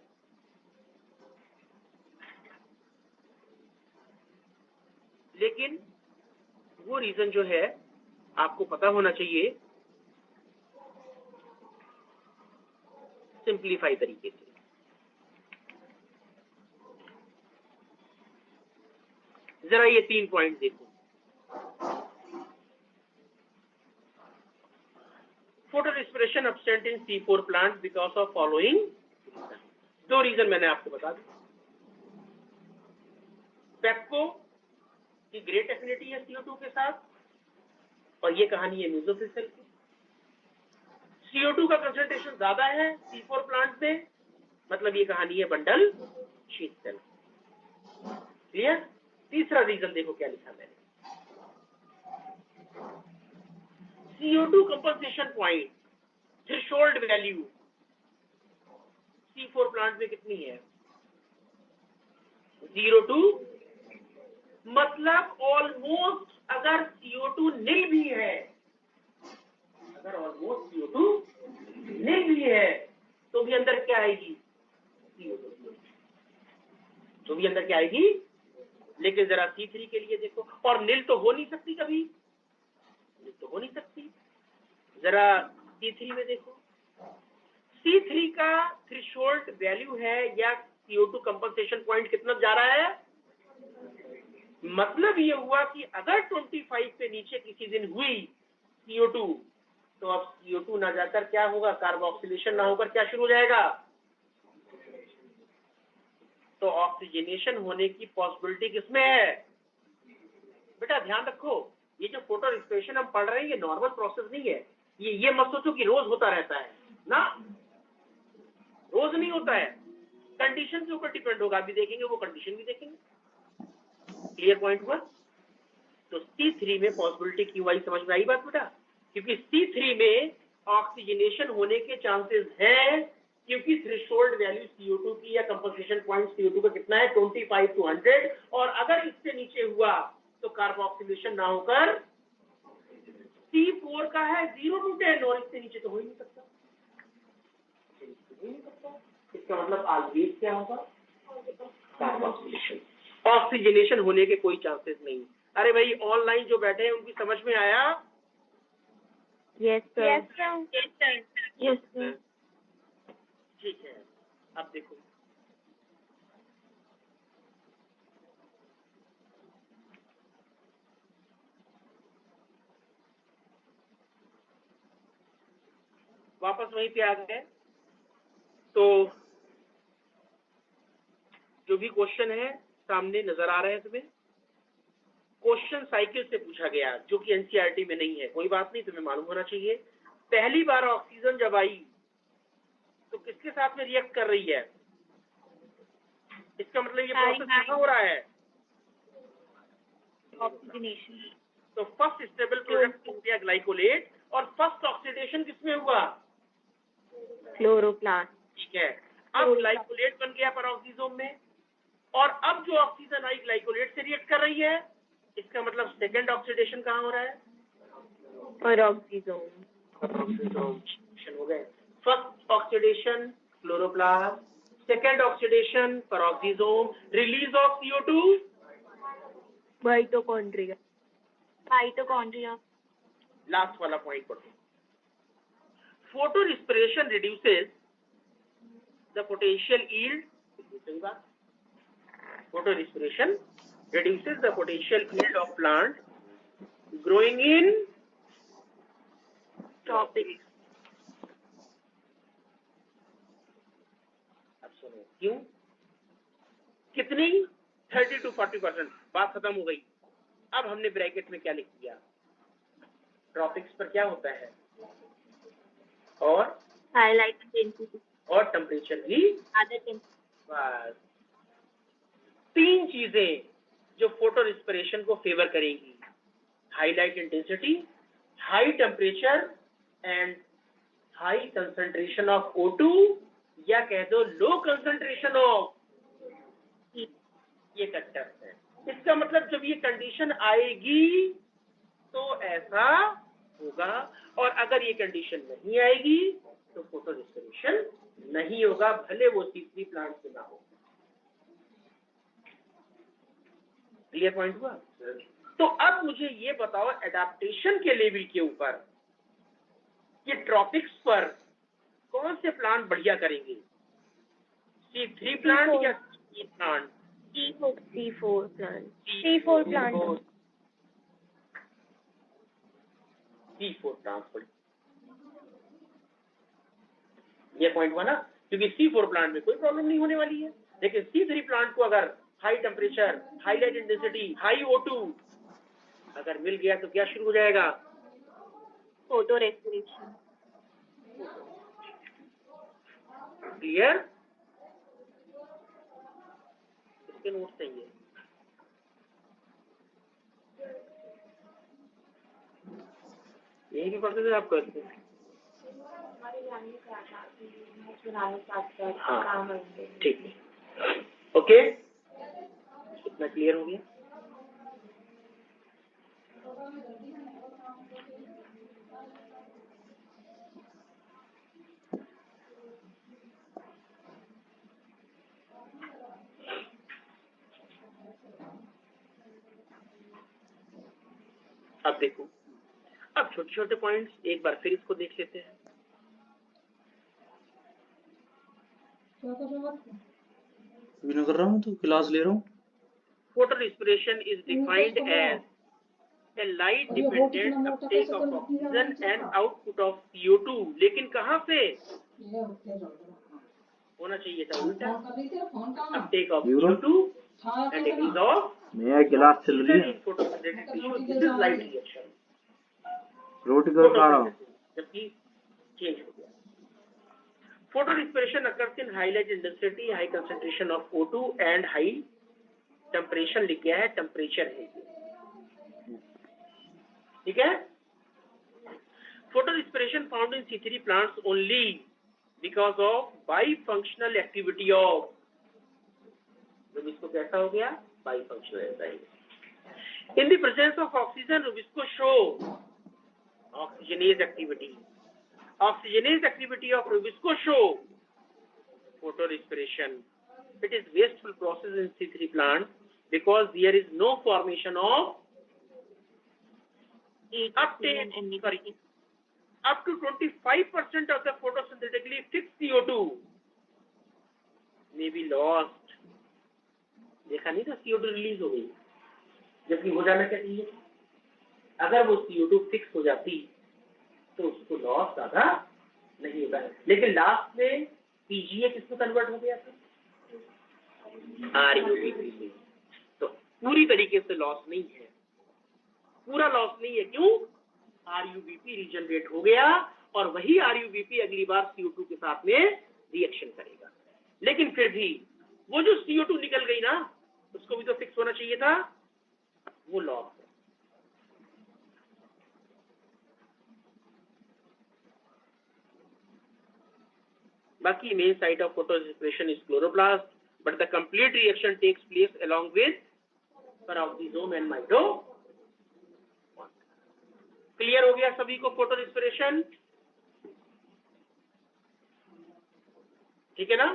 लेकिन वो रीजन जो है आपको पता होना चाहिए सिंप्लीफाई तरीके से। जरा ये 3 पॉइंट देखो। Photo respiration absent in C4 plant because of following. दो रीजन मैंने आपको बता दी। पेप्को की ग्रेट एफिनिटी है CO2 के साथ, और ये कहानी है मेसोफिल सेल की। CO2 का कंसंट्रेशन ज्यादा है C4 प्लांट में, मतलब ये कहानी है बंडल शीट सेल। क्लियर? तीसरा रीजन देखो क्या लिखा मैंने। CO2 compensation point threshold value C4 plant में कितनी है? 0 to, मतलब ऑलमोस्ट अगर CO2 नील भी है, अगर ऑलमोस्ट CO2 नील भी है तो भी अंदर क्या आएगी? CO2 तो भी अंदर क्या आएगी? लेकिन जरा C3 के लिए देखो, और नील तो हो नहीं सकती कभी, नील तो हो नहीं सकती। जरा C3 में देखो। C3 का थ्रेशोल्ड वैल्यू है या CO2 कंपनसेशन पॉइंट कितना जा रहा है? मतलब ये हुआ कि अगर 25 पे नीचे किसी दिन हुई CO2, तो अब CO2 ना जाकर क्या होगा? कार्बोक्सिलेशन ना होकर क्या शुरू हो जाएगा? तो ऑक्सीजनेशन होने की पॉसिबिलिटी किसमें है? बेटा ध्यान रखो, ये जो फोटो रेस्पिरेशन हम पढ़ रहे हैं ये नॉर्मल प्रोसेस नहीं है। ये मत सोचो कि रोज होता रहता है ना, रोज नहीं होता है, कंडीशन के ऊपर डिपेंड होगा। अभी देखेंगे, वो कंडीशन भी देखेंगे। क्लियर पॉइंट हुआ? तो C3 में पॉसिबिलिटी क्यों आई, समझ में आई बात बेटा? क्योंकि C3 में ऑक्सीजनेशन होने के चांसेस है, क्योंकि थ्रेशोल्ड वैल्यू CO2 की या कंपनसेशन पॉइंट CO2 का कितना है? 25 to 100, और अगर इससे नीचे हुआ तो कार्बोक्सिलेशन ना होकर C4 का है 0 to 10, और इससे नीचे तो हो ही नहीं सकता। इसका मतलब ऑलवेज क्या होगा? कार्बोक्सिलेशन। ऑक्सीजनेशन होने के कोई चांसेस नहीं। अरे भाई ऑनलाइन जो बैठे हैं उनकी समझ में आया? Yes sir. ठीक है, अब देखो वापस वहीं पे आ गए। तो जो भी क्वेश्चन है सामने नजर आ रहे हैं तुम्हें। क्वेश्चन साइकिल से पूछा गया जो कि एनसीईआरटी में नहीं है, कोई बात नहीं, तुम्हें मालूम होना चाहिए। पहली बार ऑक्सीजन जब आई तो किसके साथ में रिएक्ट कर रही है? इसका मतलब ये प्रोसेस कहाँ हो रहा है? ऑक्सीजनेशन। तो फर्स्ट स्टेबल प्रोडक्ट हो गया ग्लाइकोलेट, और फर्स्ट ऑक्सीडेशन किसमें हुआ? क्लोरोप्लास्ट। ठीक है, अब ग्लाइकोलेट बन गया पेरोक्सीसोम में, और अब जो ऑक्सीजन आई ग्लाइकोलेट से रिएक्ट कर रही है। इसका मतलब सेकंड ऑक्सीडेशन कहाँ हो रहा है? पेरोक्सीसोम। हो गए। First oxidation chloroplast, second oxidation peroxisome, release of CO2 mitochondria. Mitochondria. Last वाला पॉइंट पढ़ो। Photorespiration reduces the potential yield. Photorespiration reduces the potential yield of plant growing in tropics. अब सुनो क्यों, कितनी 30 to 40%। बात खत्म हो गई। अब हमने ब्रैकेट में क्या लिख दिया, ट्रॉपिक्स पर क्या होता है और हाईलाइट इंटेंसिटी और टेम्परेचर भी बस तीन चीजें जो फोटो रिस्पिरेशन को फेवर करेंगी, highlight intensity, high temperature and high concentration of O2, या कह दो लो कंसंट्रेशन ऑफ, ये फैक्टर्स है। इसका मतलब जब ये कंडीशन आएगी तो ऐसा होगा, और अगर ये कंडीशन नहीं आएगी तो फोटो रिस्पिरेशन नहीं होगा, भले वो C3 प्लांट से ना हो। क्लियर पॉइंट हुआ? तो अब मुझे ये बताओ एडाप्टेशन के लेवल के ऊपर ये ट्रॉपिक्स पर कौन से प्लांट बढ़िया करेंगे, C3 प्लांट या C plant? C4 plant. C4 plant. C4 plant ये पॉइंट हुआ ना, क्योंकि C4 प्लांट में कोई प्रॉब्लम नहीं होने वाली है, लेकिन C3 प्लांट को अगर high temperature, high light intensity, high O2 अगर मिल गया तो क्या शुरू हो जाएगा, फोटो रेस्पिरेशन। क्लियर? इसके नोट चाहिए। यही भी पढ़ते थे आप करते हैं? हाँ ठीक है, ओके, इतना क्लियर हो गया। अब देखो, अब छोटे छोटे पॉइंट्स एक बार फिर इसको देख लेते हैं। अभी नहीं कर रहा हूँ, तो क्लास ले रहा हूँ। Photo respiration is defined as a light dependent uptake of oxygen and output of CO2, लेकिन कहाँ से होना चाहिए था उल्टा, uptake of CO2 and decrease of मैं गिलास चल रही है, photosynthetic tissue. This is light reaction, रोटी कर खा रहा हूँ। जबकि चेंज हो गया। Photo respiration occurs in high light intensity, high concentration of O2 and high temperature, लिख गया है, टेम्परेचर है, ठीक है। Photo respiration found in C3 plants only because of bifunctional activity of, जब इसको कैसा हो गया, bifunctional enzyme. In the presence of oxygen, Rubisco show oxygenase activity. Oxygenase activity of Rubisco show photorespiration. It is wasteful process in C3 plant because there is no formation of up to 25% of the photosynthetically fixed CO2 may be lost. देखा नहीं था, CO2 release हो गई, जबकि हो जाना क्या चाहिए, अगर वो CO2 फिक्स हो जाती तो उसको लॉस ज्यादा नहीं होता, लेकिन लास्ट में PGA किसमें कन्वर्ट हो गया था, RUBP में। तो पूरी तरीके से लॉस नहीं है, पूरा लॉस नहीं है, क्यों, RUBP रीजनरेट हो गया और वही RUBP अगली बार CO2 के साथ में रिएक्शन करेगा, लेकिन फिर भी वो जो CO2 निकल गई ना, उसको भी तो फिक्स होना चाहिए था, वो लॉस है। बाकी main site of photorespiration is chloroplast, but the complete reaction takes place along with peroxisome and mitochondria. Clear हो गया सभी को फोटो रिस्पिरेशन, ठीक है ना।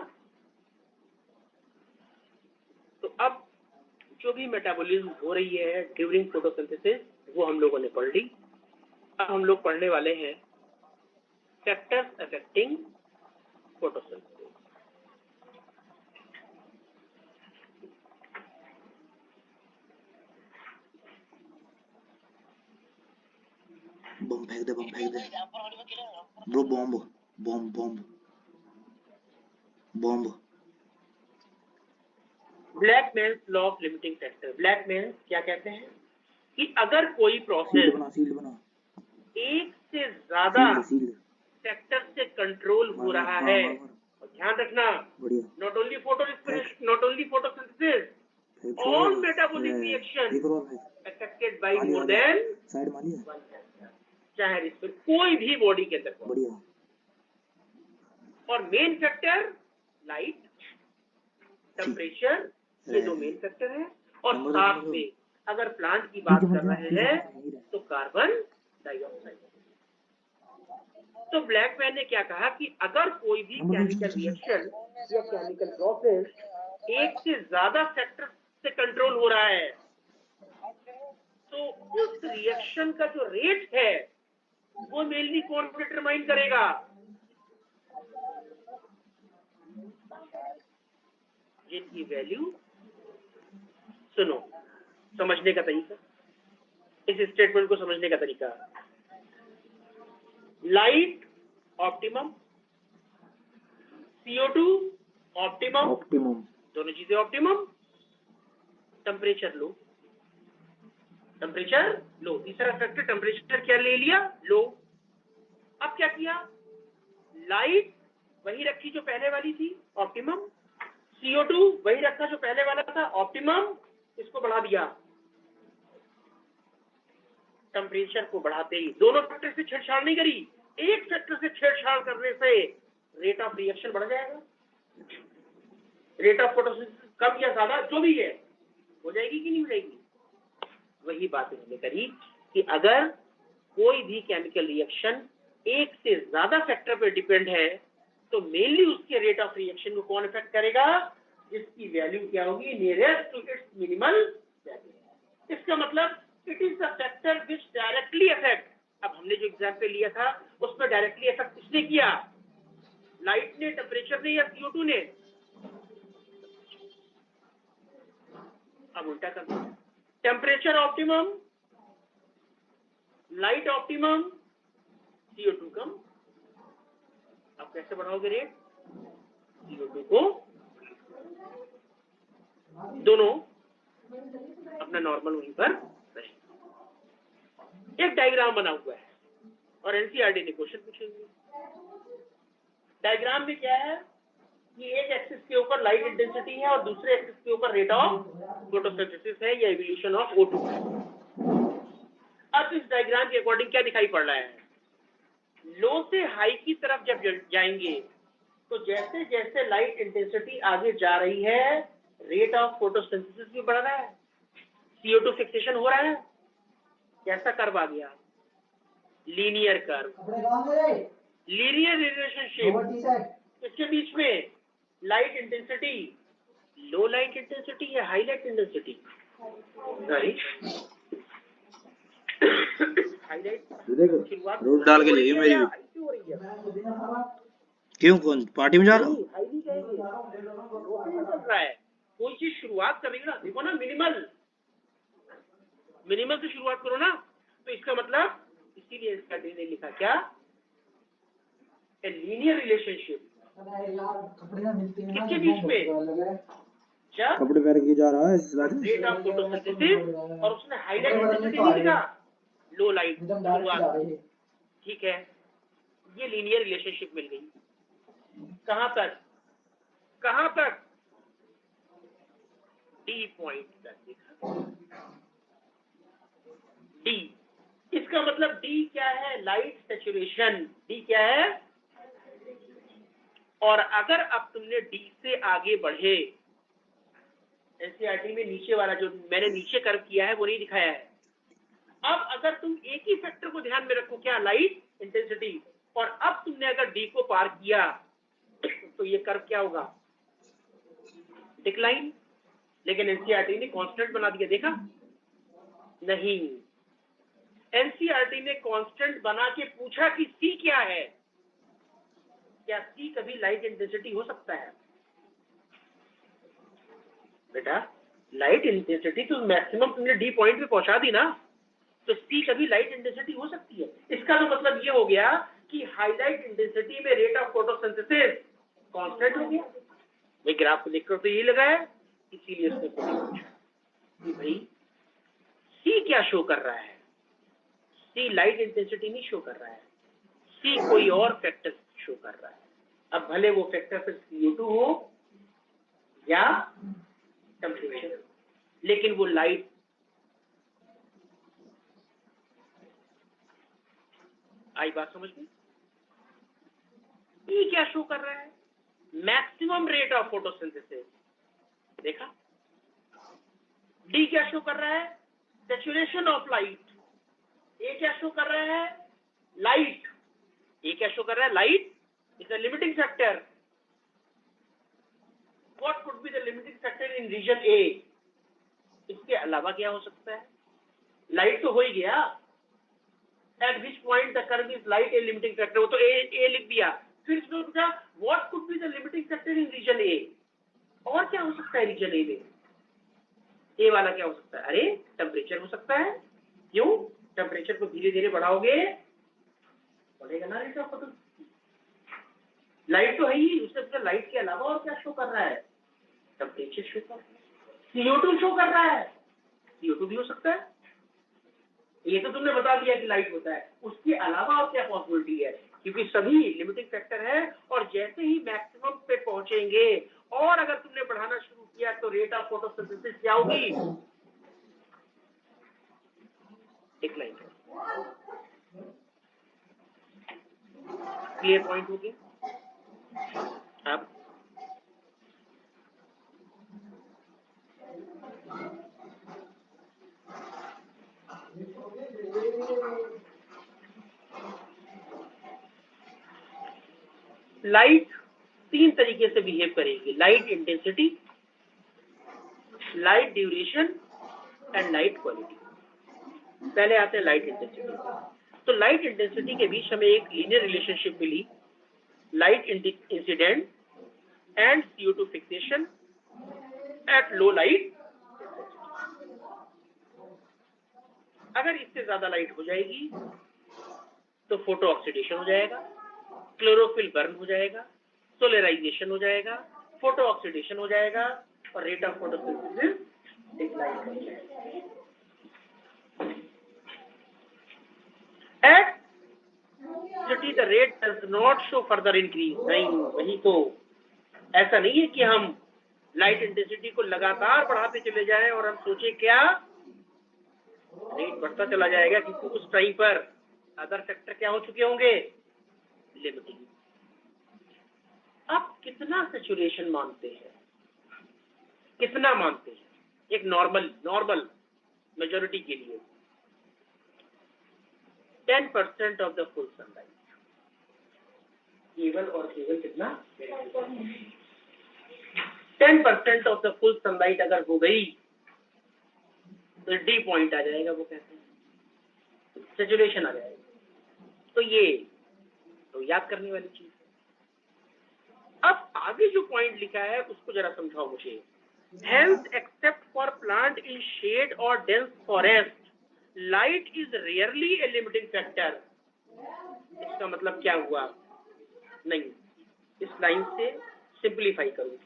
तो अब जो भी मेटाबॉलिज्म हो रही है ड्यूरिंग फोटोसिंथेसिस, वो हम लोगों ने पढ़ ली। अब हम लोग पढ़ने वाले हैं फैक्टर्स अफेक्टिंग फोटोसिंथेसिस। बम फेंक दे bro, bomb bomb bomb bomb. Blackman's law of limiting factor. Blackman क्या कहते हैं कि अगर कोई प्रोसेस सील्ड बना एक से ज्यादा सील्ड फैक्टर से कंट्रोल हो रहा है, और ध्यान रखना, बढ़िया, not only photosynthesis, all metabolic reaction affected by more than side मारिए, one factor, चाहे इसमें कोई भी बॉडी के अंदर। बढ़िया। और मेन फैक्टर लाइट, टेम्परेचर, ये दो मेन फैक्टर है। और साथ में अगर प्लांट की बात कर रहे हैं तो कार्बन डाइऑक्साइड। तो ब्लैकमैन ने क्या कहा कि अगर कोई भी केमिकल रिएक्शन या केमिकल प्रोसेस एक से ज्यादा फैक्टर से कंट्रोल हो रहा है, तो उस रिएक्शन का जो रेट है वो मेनली कौन डिटरमाइन करेगा? जिनकी वैल्यू, सुनो, समझने का तरीका, इस स्टेटमेंट को समझने का तरीका, लाइट ऑप्टिमम, CO2 ऑप्टिमम, दोनों चीजें ऑप्टिमम, टेम्परेचर लो, तीसरा फैक्टर टेम्परेचर क्या ले लिया? लो। अब क्या किया? लाइट वही रखी जो पहले वाली थी, ऑप्टिमम, CO2 वही रखा जो पहले वाला था, ऑप्टिमम, इसको बढ़ा दिया। टेम्परेचर को बढ़ाते ही दोनों फैक्टर से छेड़छाड़ नहीं करी, एक फैक्टर से छेड़छाड़ करने से रेट ऑफ रिएक्शन बढ़ जाएगा, रेट ऑफ फोटोसिंथेसिस कम या ज्यादा जो भी है हो जाएगी कि नहीं हो जाएगी? वही बात हमने करी कि अगर कोई भी केमिकल रिएक्शन एक से ज्यादा फैक्टर पर डिपेंड है तो मेनली उसके रेट ऑफ रिएक्शन को कौन इफेक्ट करेगा? जिसकी वैल्यू क्या होगी? Nearest to its minimal value. इसका मतलब it is the factor which directly affect. अब हमने जो एग्जाम्पल लिया था उसमें डायरेक्टली अफेक्ट किसने किया? लाइट ने, टेम्परेचर ने, या CO2 ने? अब उल्टा कर दो, temperature optimum, light optimum, CO2 कम। अब कैसे बढ़ाओगे रेट? CO2 को दोनों अपना नॉर्मल वहीं पर रहे। एक डायग्राम बना हुआ है और एनसीईआरटी ने क्वेश्चन पूछेंगे। डायग्राम में क्या है कि एक एक्सिस के ऊपर लाइट इंटेंसिटी है और दूसरे एक्सिस के ऊपर रेट ऑफ फोटोसिंथेसिस है या एवोल्यूशन ऑफ O2 है। अब इस डायग्राम के अकॉर्डिंग क्या दिखाई पड़ रहा है? लो से हाई की तरफ जब जाएंगे तो जैसे जैसे लाइट इंटेंसिटी आगे जा रही है रेट ऑफ फोटोसिंथेसिस भी बढ़ रहा है, CO2 फिक्सेशन हो रहा है। कैसा कर्व आ गया? Linear curve, linear relationship. इसके बीच में लाइट इंटेंसिटी, लो लाइट इंटेंसिटी या हाई लाइट इंटेंसिटी? शुरुआत रोड डाल के लिए मेरी क्यों? कौन पार्टी में जा रहा हूँ? हाईली कहेंगे, चल रहा है कोई चीज शुरुआत करेंगे ना, देखो ना, मिनिमल से शुरुआत करो ना, तो इसका मतलब, इसीलिए इसका डी ने लिखा क्या? A linear relationship. किसके बीच में? जब कपड़े पहन के जा रहा है रेट ऑफ फोटोसिंथेसिस और उसने हाईलाइट इंटेंसिटी नहीं लिखा, लो लाइट शुरुआत, ठीक है, ये लीनियर रिलेशनशिप मिल गई। कहां तक? डी पॉइंट तक देखा। डी, इसका मतलब डी क्या है? Light saturation. डी क्या है? और अगर अब तुमने डी से आगे बढ़े, एनसीईआरटी में नीचे वाला जो मैंने नीचे कर्व किया है वो नहीं दिखाया है। अब अगर तुम एक ही फैक्टर को ध्यान में रखो, क्या? लाइट इंटेंसिटी, और अब तुमने अगर डी को पार किया तो ये कर्व क्या होगा? डिक्लाइन। लेकिन एनसीईआरटी ने कांस्टेंट बना दिया, देखा? नहीं, एनसीईआरटी ने कांस्टेंट बना के पूछा कि सी क्या है। क्या सी कभी लाइट इंटेंसिटी हो सकता है? बेटा लाइट इंटेंसिटी तो मैक्सिमम तुमने डी पॉइंट पे पहुंचा दी ना, तो सी कभी लाइट इंटेंसिटी हो सकती है। इसका तो मतलब ये हो गया कि हाईलाइट इंटेंसिटी में रेट ऑफ फोटोसिंथेसिस कांस्टेंट हो गया। मैं ग्राफ को देखकर तो ये लगा है, इसीलिए उसने पूछा कि भाई सी क्या शो कर रहा है। सी लाइट इंटेंसिटी नहीं शो कर रहा है, सी कोई और फैक्टर शो कर रहा है। अब भले वो फैक्टर फिर CO2 हो या टेम्परेचर, लेकिन वो लाइट आई बात समझ में? ई क्या शो कर रहा है? Maximum rate of photosynthesis. देखा? डी क्या शो कर रहा है? Saturation of light. ए क्या शो कर रहा है? लाइट। ए क्या शो कर रहा है? Light is the limiting factor. What could be the limiting factor in region A? इसके अलावा क्या हो सकता है? लाइट तो हो ही गया। At which point the curve is light a limiting factor, वो तो ए लिख दिया। फिर इसमें पूछा what could be the limiting factor in region A. और क्या हो सकता है रीजन ए में? ए वाला क्या हो सकता है? अरे टेम्परेचर हो सकता है। क्यों? टेम्परेचर को धीरे धीरे बढ़ाओगे बढ़ेगा ना रेट ऑफ फोटोसिंथेसिस। लाइट तो है ही, उससे पूछा लाइट के अलावा और क्या शो कर रहा है? टेम्परेचर शो कर रहा है। CO2 शो कर रहा है। CO2 भी हो सकता है। ये तो तुमने बता दिया कि लाइट होता है, उसके अलावा और क्या पॉसिबिलिटी है? क्योंकि सभी लिमिटिंग फैक्टर है, और जैसे ही मैक्सिमम पे पहुंचेंगे और अगर तुमने बढ़ाना शुरू किया तो रेट ऑफ फोटोसिंथेसिस क्या होगी? डिक्लाइन। क्लियर पॉइंट हो गया? अब लाइट तीन तरीके से बिहेव करेगी: light intensity, light duration and light quality. पहले आते हैं लाइट इंटेंसिटी। तो लाइट इंटेंसिटी के बीच हमें एक लीनियर रिलेशनशिप मिली, light incident and CO2 fixation at low light. अगर इससे ज्यादा लाइट हो जाएगी तो फोटो ऑक्सीडेशन हो जाएगा, क्लोरोफिल बर्न हो जाएगा, सोलराइजेशन हो जाएगा, फोटो ऑक्सीडेशन हो जाएगा और रेट ऑफ फोटोसिंथेसिस डिक्लाइन हो जाएगा। At the rate does not show further increase. नहीं, वही तो, ऐसा नहीं है कि हम लाइट इंटेंसिटी को लगातार बढ़ाते चले जाएं और हम सोचे क्या रेट बढ़ता चला जाएगा, क्योंकि उस टाइम पर अदर फैक्टर क्या हो चुके होंगे? लिमिटिंग। आप कितना सैचुरेशन मानते हैं? कितना मानते हैं? एक नॉर्मल मेजॉरिटी के लिए 10% ऑफ द फुल सनलाइट। केवल और केवल कितना? 10% ऑफ द फुल सनलाइट अगर हो गई तो डी पॉइंट आ जाएगा, वो कहते हैं सैचुरेशन आ जाएगा। तो ये तो याद करने वाली चीज है। अब आगे जो पॉइंट लिखा है उसको जरा समझाओ मुझे। Hence, except for plant in shade or dense forest, light is rarely a limiting factor. इसका मतलब क्या हुआ? नहीं, इस लाइन से सिंप्लीफाई करो।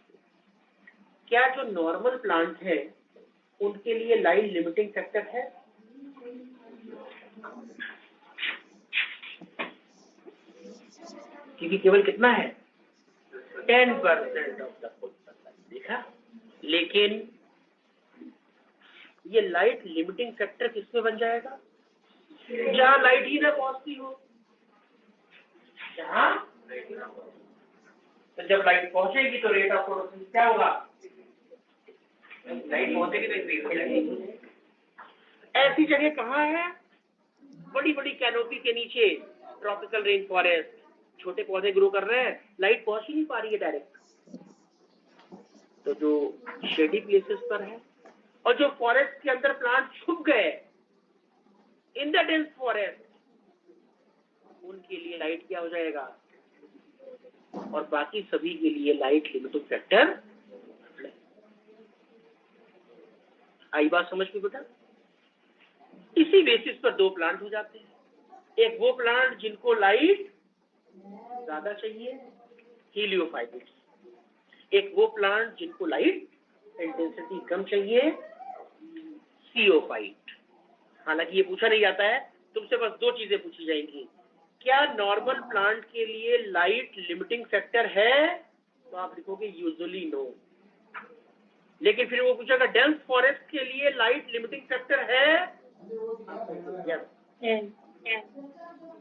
क्या जो नॉर्मल प्लांट है उनके लिए लाइट लिमिटिंग फैक्टर है? क्योंकि केवल कितना है? 10% ऑफ द फुल सनलाइट। देखा? लेकिन ये लाइट लिमिटिंग फैक्टर किसमें बन जाएगा? जहां लाइट ही ना पहुंचती हो। जहां तो जब लाइट पहुंचेगी तो रेट ऑफ फोटोसिंथेसिस क्या होगा? लाइट पहुंचेगी तो इंक्रीज हो जाएगी। ऐसी जगह कहाँ है? बड़ी बड़ी कैनोपी के नीचे, ट्रॉपिकल रेन फॉरेस्ट, छोटे पौधे ग्रो कर रहे हैं, लाइट पहुंच ही नहीं पा रही है डायरेक्ट। तो जो शेडी प्लेसेस पर है और जो फॉरेस्ट के अंदर प्लांट छुप गए, इन द डेंस फॉरेस्ट, उनके लिए लाइट क्या हो जाएगा, और बाकी सभी के लिए लाइट लिमिटिंग फैक्टर। आई बात समझ में बेटा? इसी बेसिस पर दो प्लांट हो जाते हैं। एक वो प्लांट जिनको लाइट ज्यादा चाहिए, हीलियोफाइट्स। एक वो प्लांट जिनको लाइट इंटेंसिटी कम चाहिए, सीओफाइट। हालांकि ये पूछा नहीं जाता है, तुमसे बस दो चीजें पूछी जाएंगी। क्या नॉर्मल प्लांट के लिए लाइट लिमिटिंग फैक्टर है? तो आप लिखोगे यूजुअली नो। लेकिन फिर वो पूछेगा डेंस फॉरेस्ट के लिए लाइट लिमिटिंग फैक्टर है? यस।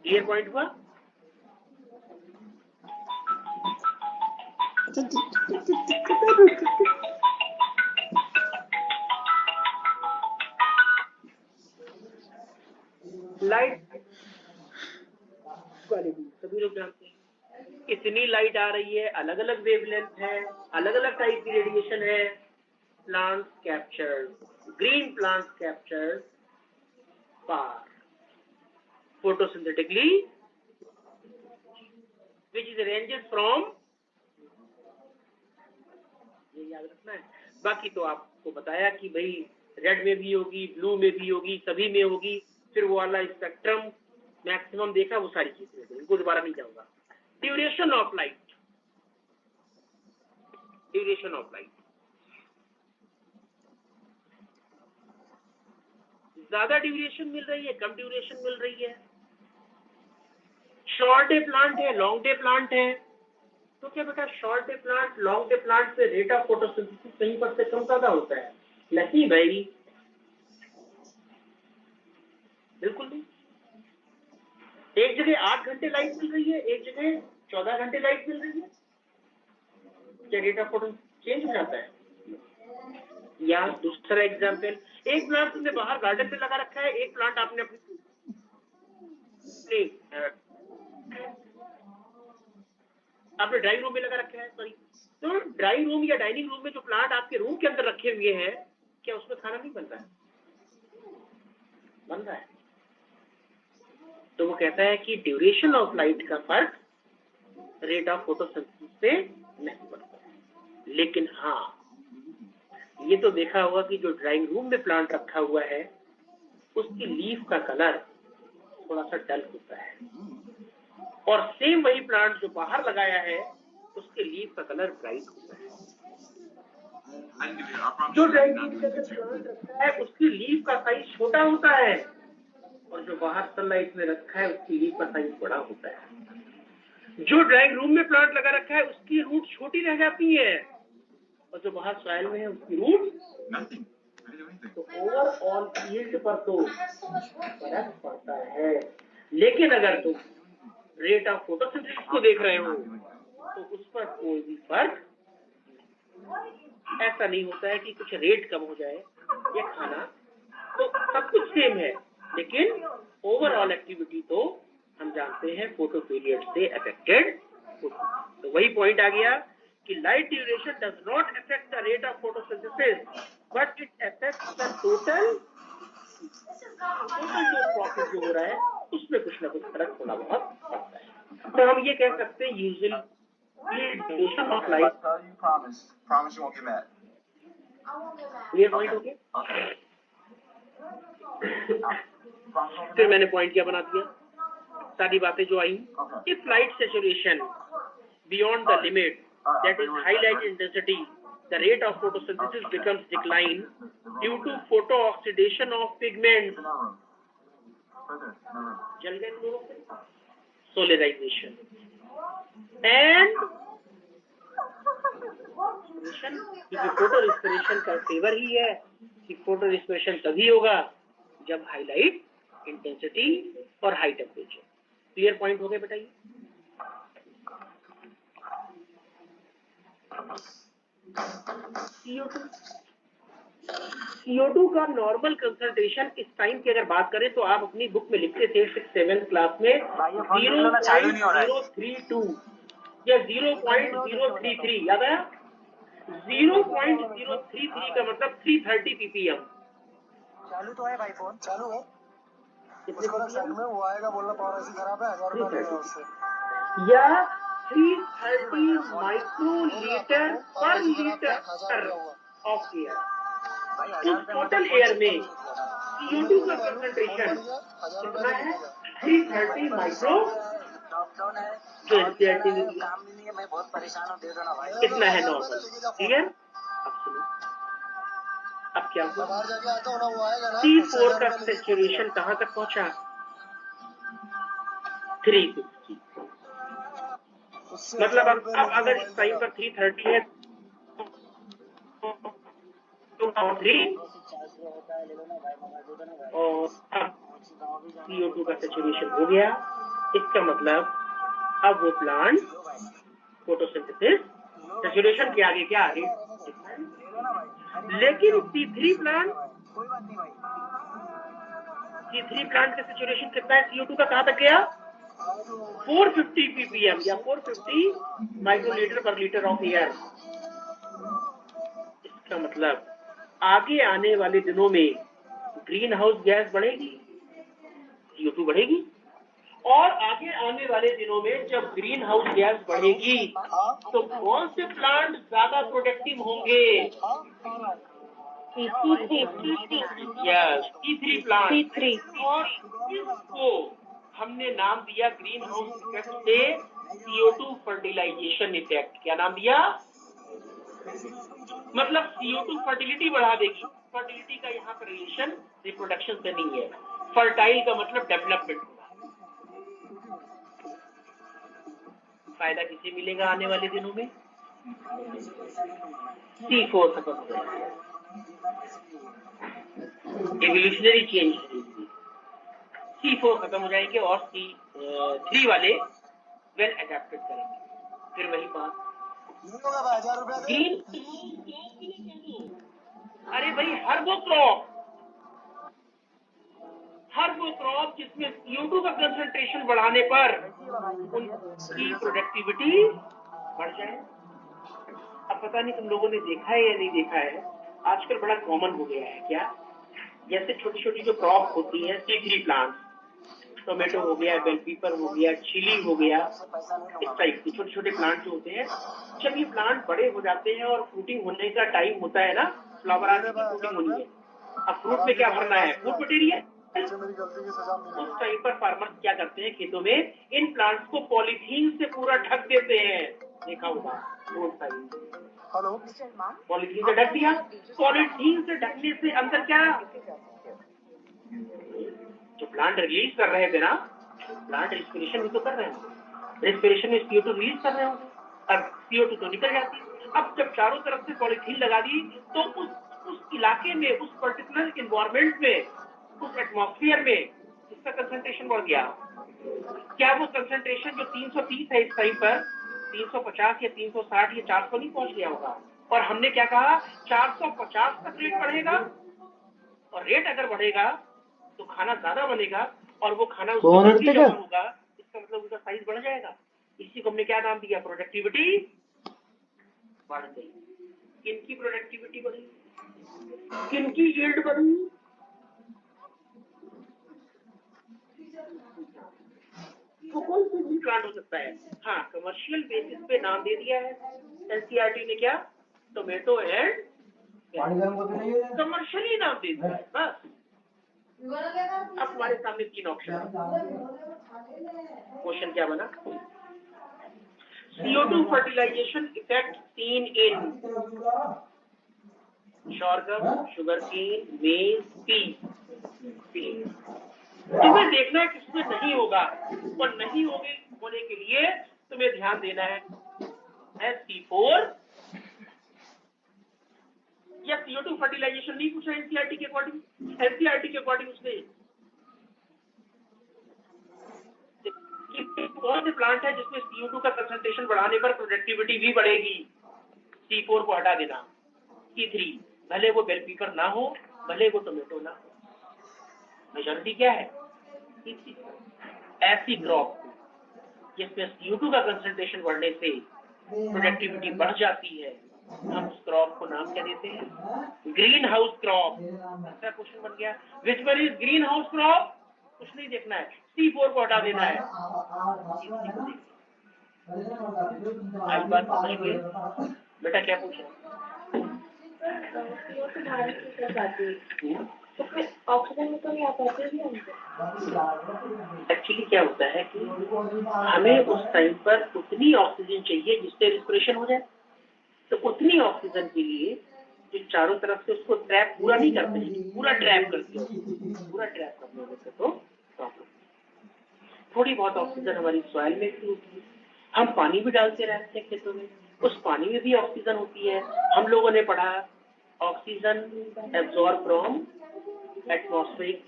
क्लियर पॉइंट हुआ? लाइट क्वालिटी सभी लोग जानते हैं। इतनी लाइट आ रही है, अलग अलग वेवलेंथ है, अलग अलग टाइप की रेडिएशन है। Plant capture, green plant capture PAR photosynthetically, which is ranges from, ये याद रखना है। बाकी तो आपको बताया कि भाई रेड में भी होगी, ब्लू में भी होगी, सभी में होगी। फिर वो वाला स्पेक्ट्रम मैक्सिमम देखा, वो सारी चीजें, इनको दोबारा नहीं जाऊंगा। Duration of light, duration of light, ज्यादा ड्यूरेशन मिल रही है, कम ड्यूरेशन मिल रही है, शॉर्ट डे प्लांट है, लॉन्ग डे प्लांट है। तो क्या बेटा short day plant, long day plant से रेट ऑफ फोटोसिंथेसिस कहीं पर से कम ज्यादा होता है? नहीं भाई, बिल्कुल नहीं। एक जगह 8 घंटे लाइट मिल रही है, एक जगह 14 घंटे लाइट मिल रही है, क्या रेट ऑफ फोटोसिंथेसिस चेंज हो जाता है? या दूसरा एग्जांपल, एक प्लांट तुमने बाहर गार्डन में लगा रखा है, एक प्लांट आपने अपने ड्राइंग रूम में लगा रखा है, सॉरी। तो ड्राइंग रूम या डाइनिंग रूम में जो प्लांट आपके रूम के अंदर रखे हुए हैं, क्या उसमें खाना नहीं बन रहा है? बन रहा है। तो वो कहता है कि ड्यूरेशन ऑफ लाइट का फर्क रेट ऑफ फोटोसिंथेसिस से नहीं पड़ता। लेकिन हाँ, ये तो देखा होगा कि जो ड्राइंग रूम में प्लांट रखा हुआ है, उसकी लीफ का कलर थोड़ा सा डल होता है, और सेम वही प्लांट जो बाहर लगाया है, उसके लीफ का कलर ब्राइट होता है। जो ड्राइंग रूम के अंदर प्लांट रखा है, उसकी लीफ का साइज छोटा होता है, और जो बाहर सनलाइट में रखा है, उसकी लीफ का साइज बड़ा होता है। जो ड्राइंग रूम में प्लांट लगा रखा है, उसकी रूट छोटी रह जाती है, और जो बाहर सॉइल में है, उसकी रूट। तो ओवरऑल फील्ड पर तो फर्क पड़ता है। लेकिन अगर तुम रेट ऑफ फोटोसिंथेसिस को देख रहे हो, तो उस पर कोई भी फर्क ऐसा नहीं होता है कि कुछ रेट कम हो जाए या खाना, तो सब कुछ सेम है। लेकिन ओवरऑल एक्टिविटी तो हम जानते हैं फोटो पीरियड से अफेक्टेड होती है। तो वही पॉइंट आ गया कि light duration does not affect the rate of photosynthesis, but it affects the total जो प्रोसेस जो हो रहा है, उसमें कुछ ना कुछ फर्क थोड़ा बहुत पड़ता है। तो हम ये कह सकते हैं usually duration of light. Promise you won't get mad. Clear point हो गया? फिर मैंने पॉइंट क्या बना दिया, सारी बातें जो आई। If light saturation beyond the limit, that is high light intensity, the rate of photosynthesis becomes decline due to photooxidation of pigments. जल गए दोनों से, solarization and क्योंकि फोटो रिस्पिरेशन का फेवर ही है कि फोटो रिस्पिरेशन तभी होगा जब हाई लाइट इंटेंसिटी और हाई टेम्परेचर। क्लियर पॉइंट हो गए बताइए? CO2 का नॉर्मल कंसंट्रेशन इस टाइम की अगर बात करें तो आप अपनी बुक में लिखते थे 6th-7th क्लास में 0.032 या 0.033, याद आया? 0.033 का मतलब 330 ppm। चालू तो है भाई, फोन चालू है। कितने उसको ppm? में वो आएगा बोलना पावर ऐसी खराब है 1000 रुपया लेगा उससे या 330 माइक्रोलीटर पर लीटर ऑफ एयर। तो टोटल एयर में CO2 का कंसंट्रेशन कितना है? 330 माइक्रो जो एनसीईआरटी ने दिया। काम नहीं है मैं बहुत परेशान हूँ दे दो ना भाई कितना है नॉर्मल? क्लियर? अब सुनो, अब क्या हुआ? बाहर जाके आता हूँ ना वो आएगा ना C4 का सेचुरेशन कहाँ तक पहुंचा? 350। मतलब अब अगर इस टाइम पर 330 है तो 3 और CO2 का सेचुरेशन हो गया। इसका मतलब अब वो प्लांट फोटोसिंथेसिस सेचुरेशन के आगे क्या आगे, लेकिन C3 प्लांट का सेचुरेशन कितना है? CO2 का कहाँ तक गया? 450 ppm या 450 माइक्रोलीटर पर लीटर ऑफ एयर। इसका मतलब आगे आने वाले दिनों में ग्रीन हाउस गैस बढ़ेगी, CO2 बढ़ेगी, और आगे आने वाले दिनों में जब ग्रीन हाउस गैस बढ़ेगी तो कौन से प्लांट ज्यादा प्रोडक्टिव होंगे? C3 plant. और इसको हमने नाम दिया ग्रीन हाउस इफेक्ट से CO2 फर्टिलाइजेशन इफेक्ट। क्या नाम दिया? मतलब CO2 फर्टिलिटी बढ़ा देगी। फर्टिलिटी का यहाँ पर रिलेशन रिप्रोडक्शन से नहीं है। फर्टाइल का मतलब डेवलपमेंट। फायदा किसे मिलेगा आने वाले दिनों में? C4 खत्म हो जाएगा, एवोल्यूशनरी चेंज करेगी। C4 खत्म हो जाएंगे और C3 वाले वेल एडेप्टेड करेंगे। फिर वही बात ग्रीन, अरे भाई हर वो क्रॉप जिसमें CO2 का कंसंट्रेशन बढ़ाने पर उनकी प्रोडक्टिविटी बढ़ जाए। अब पता नहीं तुम लोगों ने देखा है या नहीं देखा है, आजकल बड़ा कॉमन हो गया है क्या, जैसे छोटी छोटी जो क्रॉप होती है C3 प्लांट, टोमेटो हो गया, बेल पेपर हो गया, चिली हो गया, इस टाइप के छोटे छोटे प्लांट जो होते हैं, जब ये प्लांट बड़े हो जाते हैं और फ्रूटिंग होने का टाइम होता है ना, फ्लावर आने की फ्रूटिंग होनी है, अब फ्रूट में क्या भरना है? Food material. उस टाइम पर फार्मर्स क्या करते हैं, खेतों में इन प्लांट्स को पॉलीथीन से पूरा ढक देते हैं। देखा होगा रोड साइड, पॉलीथीन से ढक दिया। पॉलीथीन से ढकने से अंदर क्या, जो प्लांट रिलीज कर रहे थे ना, प्लांट रिस्पिरेशन भी तो कर रहे हैं, रेस्पिरेशन में CO2 रिलीज कर रहे होंगे, अब CO2 तो निकल जाती है। अब जब चारों तरफ से पॉलीथीन लगा दी तो उस इलाके में, उस पर्टिकुलर इन्वायरमेंट में, उस एटमॉस्फेयर में इसका कंसंट्रेशन बढ़ गया। क्या वो कंसंट्रेशन जो 330 है इस टाइम पर 350 या 360 या 400 नहीं पहुंच गया होगा? और हमने क्या कहा, 450 तक रेट बढ़ेगा, और रेट अगर बढ़ेगा तो खाना ज्यादा बनेगा और वो खाना उसमें जमा होगा, इसका मतलब उसका साइज बढ़ जाएगा। इसी को हमने क्या नाम दिया, प्रोडक्टिविटी बढ़ गई। किनकी प्रोडक्टिविटी बढ़ी, किनकी यील्ड बढ़ी? तो कोई भी प्लांट हो सकता है। हाँ, कमर्शियल बेसिस पे नाम दे दिया है एनसीईआरटी ने, क्या, टोमेटो एंड कमर्शियली नाम दे दिया है बस। अब हमारे सामने 3 ऑप्शन है। क्वेश्चन क्या बना, CO2 fertilisation effect seen in sorghum, sugarcane, maize, pea। तुम्हें देखना है किसमें नहीं होगा, और नहीं होने के लिए तुम्हें ध्यान देना है C4 या CO2 फर्टिलाइजेशन नहीं पूछा एनसीईआरटी के अकॉर्डिंग। एनसीईआरटी के अकॉर्डिंग उसने कौन से प्लांट है जिसमें CO2 का कंसंट्रेशन बढ़ाने पर प्रोडक्टिविटी भी बढ़ेगी? C4 को हटा देना, C3, भले वो बेल पेपर ना हो, भले वो टोमेटो ना हो, मेजॉरिटी क्या है? C3। ऐसी क्रॉप जिसमें CO2 का कंसंट्रेशन बढ़ने से प्रोडक्टिविटी बढ़ जाती है, हम उस क्रॉप को नाम क्या देते हैं? Green house crop. ऐसा क्वेश्चन बन गया, which one is green house crop? कुछ नहीं देखना है, C4 को हटा देना है। आज बात समझ गए बेटा? क्या पूछा? वो तो भारत की तरफ आती है, तो फिर ऑक्सीजन में तो नहीं आ पाती है हमको। एक्चुअली क्या होता है कि हमें उस टाइम पर उतनी ऑक्सीजन चाहिए जिससे रिस्पिरेशन हो जाए, तो उतनी ऑक्सीजन के लिए जो चारों तरफ से उसको ट्रैप पूरा नहीं करते हैं, पूरा ट्रैप करते हो, पूरा ट्रैप करने में तो प्रॉब्लम। थोड़ी बहुत ऑक्सीजन हमारी सॉइल में भी होती है, हम पानी भी डालते रहते हैं खेतों में, उस पानी में भी ऑक्सीजन होती है। हम लोगों ने पढ़ा oxygen absorb from atmospheric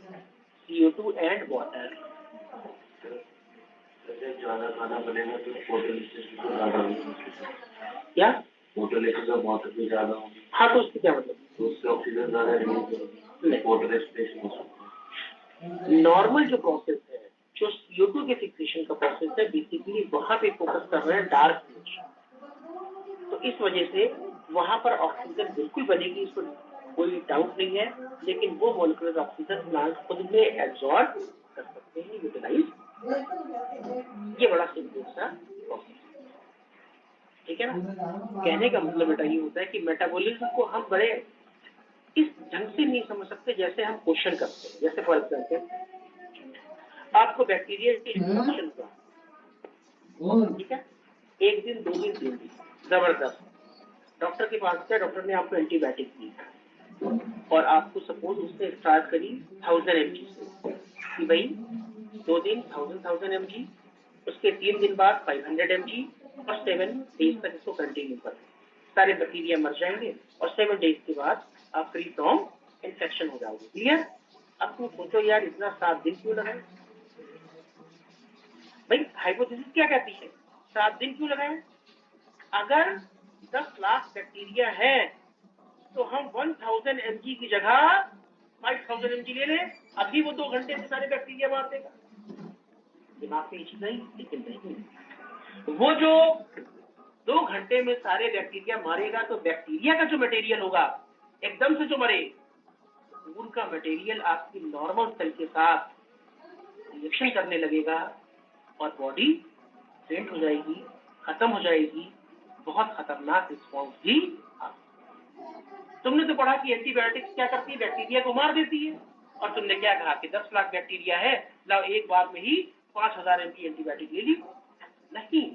CO2 and water. ज्यादा खाना बनेगा तो क्या होटल का वाटर भी ज्यादा होगी। हाँ, तो उससे क्या मतलब? तो उससे ऑक्सीजन ज्यादा रिलीज होगी, वाटर एक्सप्रेशन हो सकता है। नॉर्मल जो प्रोसेस है, जो CO2 के फिक्सेशन का प्रोसेस है, बेसिकली वहां पे फोकस कर रहे हैं डार्क फिश। तो इस वजह से वहां पर ऑक्सीजन बिल्कुल बनेगी, इसको कोई डाउट नहीं है, लेकिन वो मॉलिक्यूलर ऑक्सीजन प्लांट खुद में एब्जॉर्ब कर सकते हैं, यूटिलाइज। ये बड़ा सिंपल सा प्रोसेस, ठीक है ना? कहने का मतलब बेटा ये होता है कि मेटाबॉलिज्म को हम बड़े इस ढंग से नहीं समझ सकते जैसे हम क्वेश्चन करते हैं। जैसे फॉर एग्जाम्पल आपको बैक्टीरिया की इन्फेक्शन हुआ, ठीक है, 1 दिन 2 दिन 3 दिन, जबरदस्त, डॉक्टर के पास गए, डॉक्टर ने आपको एंटीबायोटिक दी और आपको सपोज उसने स्टार्ट करी 1000 mg से कि भाई 2 दिन 1000 mg, उसके 3 दिन बाद 500 mg और 7 डेज तक इसको कंटिन्यू कर, सारे बैक्टीरिया मर जाएंगे और 7 डेज के बाद आप फ्री फ्रॉम इन्फेक्शन हो जाओगे। क्लियर? अब तुम सोचो यार इतना 7 दिन क्यों लगाए? भाई हाइपोथेसिस क्या कहती है, 7 दिन क्यों लगाए? अगर 10 लाख बैक्टीरिया है तो हम 1000 mg की जगह 5000 mg ले लें, अभी वो 2 घंटे में सारे बैक्टीरिया मार देगा। दिमाग में ये चीज नहीं, लेकिन नहीं, वो जो 2 घंटे में सारे बैक्टीरिया मारेगा तो बैक्टीरिया का जो मटेरियल होगा एकदम से जो मरे, उनका मटेरियल आपकी नॉर्मल सेल के साथ रिएक्शन करने लगेगा और बॉडी फेंट हो जाएगी, खत्म हो जाएगी, बहुत खतरनाक रिस्पॉन्स भी। तुमने तो पढ़ा कि एंटीबायोटिक्स क्या करती है, बैक्टीरिया को मार देती है, और तुमने क्या कहा कि 10 लाख बैक्टीरिया है, लाओ एक बार में ही 5000 mg एंटीबायोटिक ले ली। नहीं,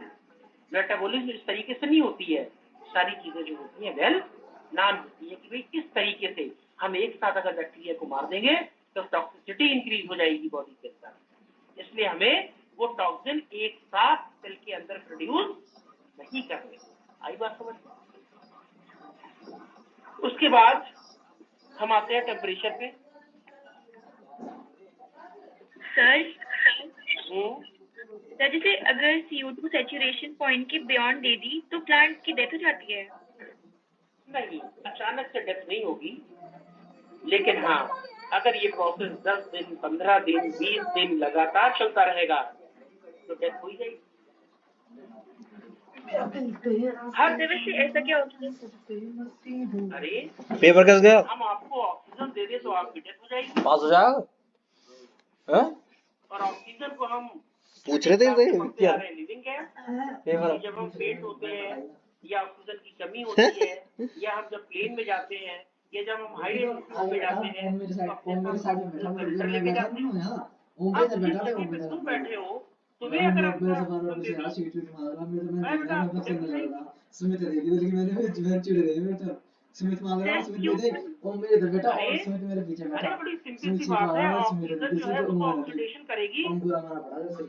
मेटाबॉलिज्म इस तरीके से नहीं होती है। सारी चीजें जो होती है वेल नाम होती है कि भाई किस तरीके से हम एक साथ अगर बैक्टीरिया को मार देंगे तो टॉक्सिसिटी इंक्रीज हो जाएगी बॉडी के अंदर, इसलिए हमें वो टॉक्सिन एक साथ सेल के अंदर प्रोड्यूस नहीं करने। आई बात समझ? उसके बाद हम आते हैं टेम्परेचर पे। सर जैसे अगर CO2 सैचुरेशन पॉइंट के बियॉन्ड दे दी तो प्लांट की डेथ हो जाती है? नहीं, अचानक से डेथ नहीं होगी, लेकिन हाँ अगर ये प्रोसेस 10 दिन 15 दिन 20 दिन लगातार चलता रहेगा तो डेथ हो ही जाएगी। हर जगह से ऐसा क्या होता है? अरे पेपर कैसे गया? हम आपको ऑक्सीजन दे दे तो आपकी डेथ हो जाएगी, पास हो जाएगा? हाँ? और ऑक्सीजन को हम पूछ रहे थे क्या? लिविंग है। पेपर जब हम फेंट होते हैं या ऑक्सीजन की कमी होती है या हम जब प्लेन में जाते हैं या जब हम हाई एल्टीट्यूड में जाते हैं तो अपने साथ सिलेंडर लेके जाते हैं। आप जिस जगह पे तुम बैठे हो तुम्हें अगर अपना ऑक्सीजन दे दी, सुमित मांग रहा सुमित दे दे वो मेरे इधर बैठा और सुमित मेरे पीछे बैठा। अरे बड़ी सिंपल सी बात है, ऑक्सीजन जो है वो ऑक्सीडेशन करेगी। पूरा मारा पड़ा जैसे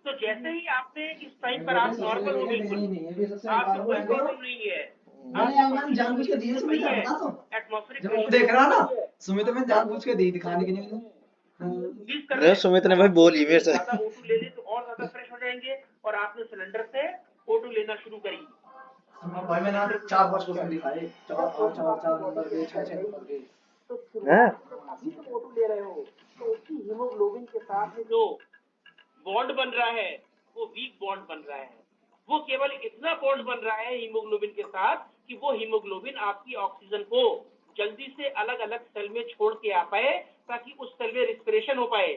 तो जैसे ही आपने इस टाइम पर आप नॉर्मल हो बिल्कुल, नहीं है सबसे आपको कोई प्रॉब्लम नहीं है, मैंने जानबूझ के दिए सुमित बता तो एटमॉस्फेरिक जब वो देख रहा ना सुमित मैंने जानबूझ के दी दिखाने के लिए। अरे सुमित ने भाई बोली मेरे से। ज्यादा O2 ले ले तो और ज्यादा फ्रेश हो जाएंगे और आपने सिलेंडर से O2 लेना शुरू करी। भाई मैंने 4-5 क्वेश्चन दिखाए 4 नंबर के 6 नंबर के। तो अभी तुम O2 ले रहे हो तो उसकी हीमोग्लोबिन के साथ में जो बॉन्ड बन रहा है वो वीक बॉन्ड बन रहा है। वो केवल इतना बॉन्ड बन रहा है हीमोग्लोबिन के साथ कि वो हीमोग्लोबिन आपकी ऑक्सीजन को जल्दी से अलग अलग सेल में छोड़ के आ पाए ताकि उस सेल में रिस्पिरेशन हो पाए।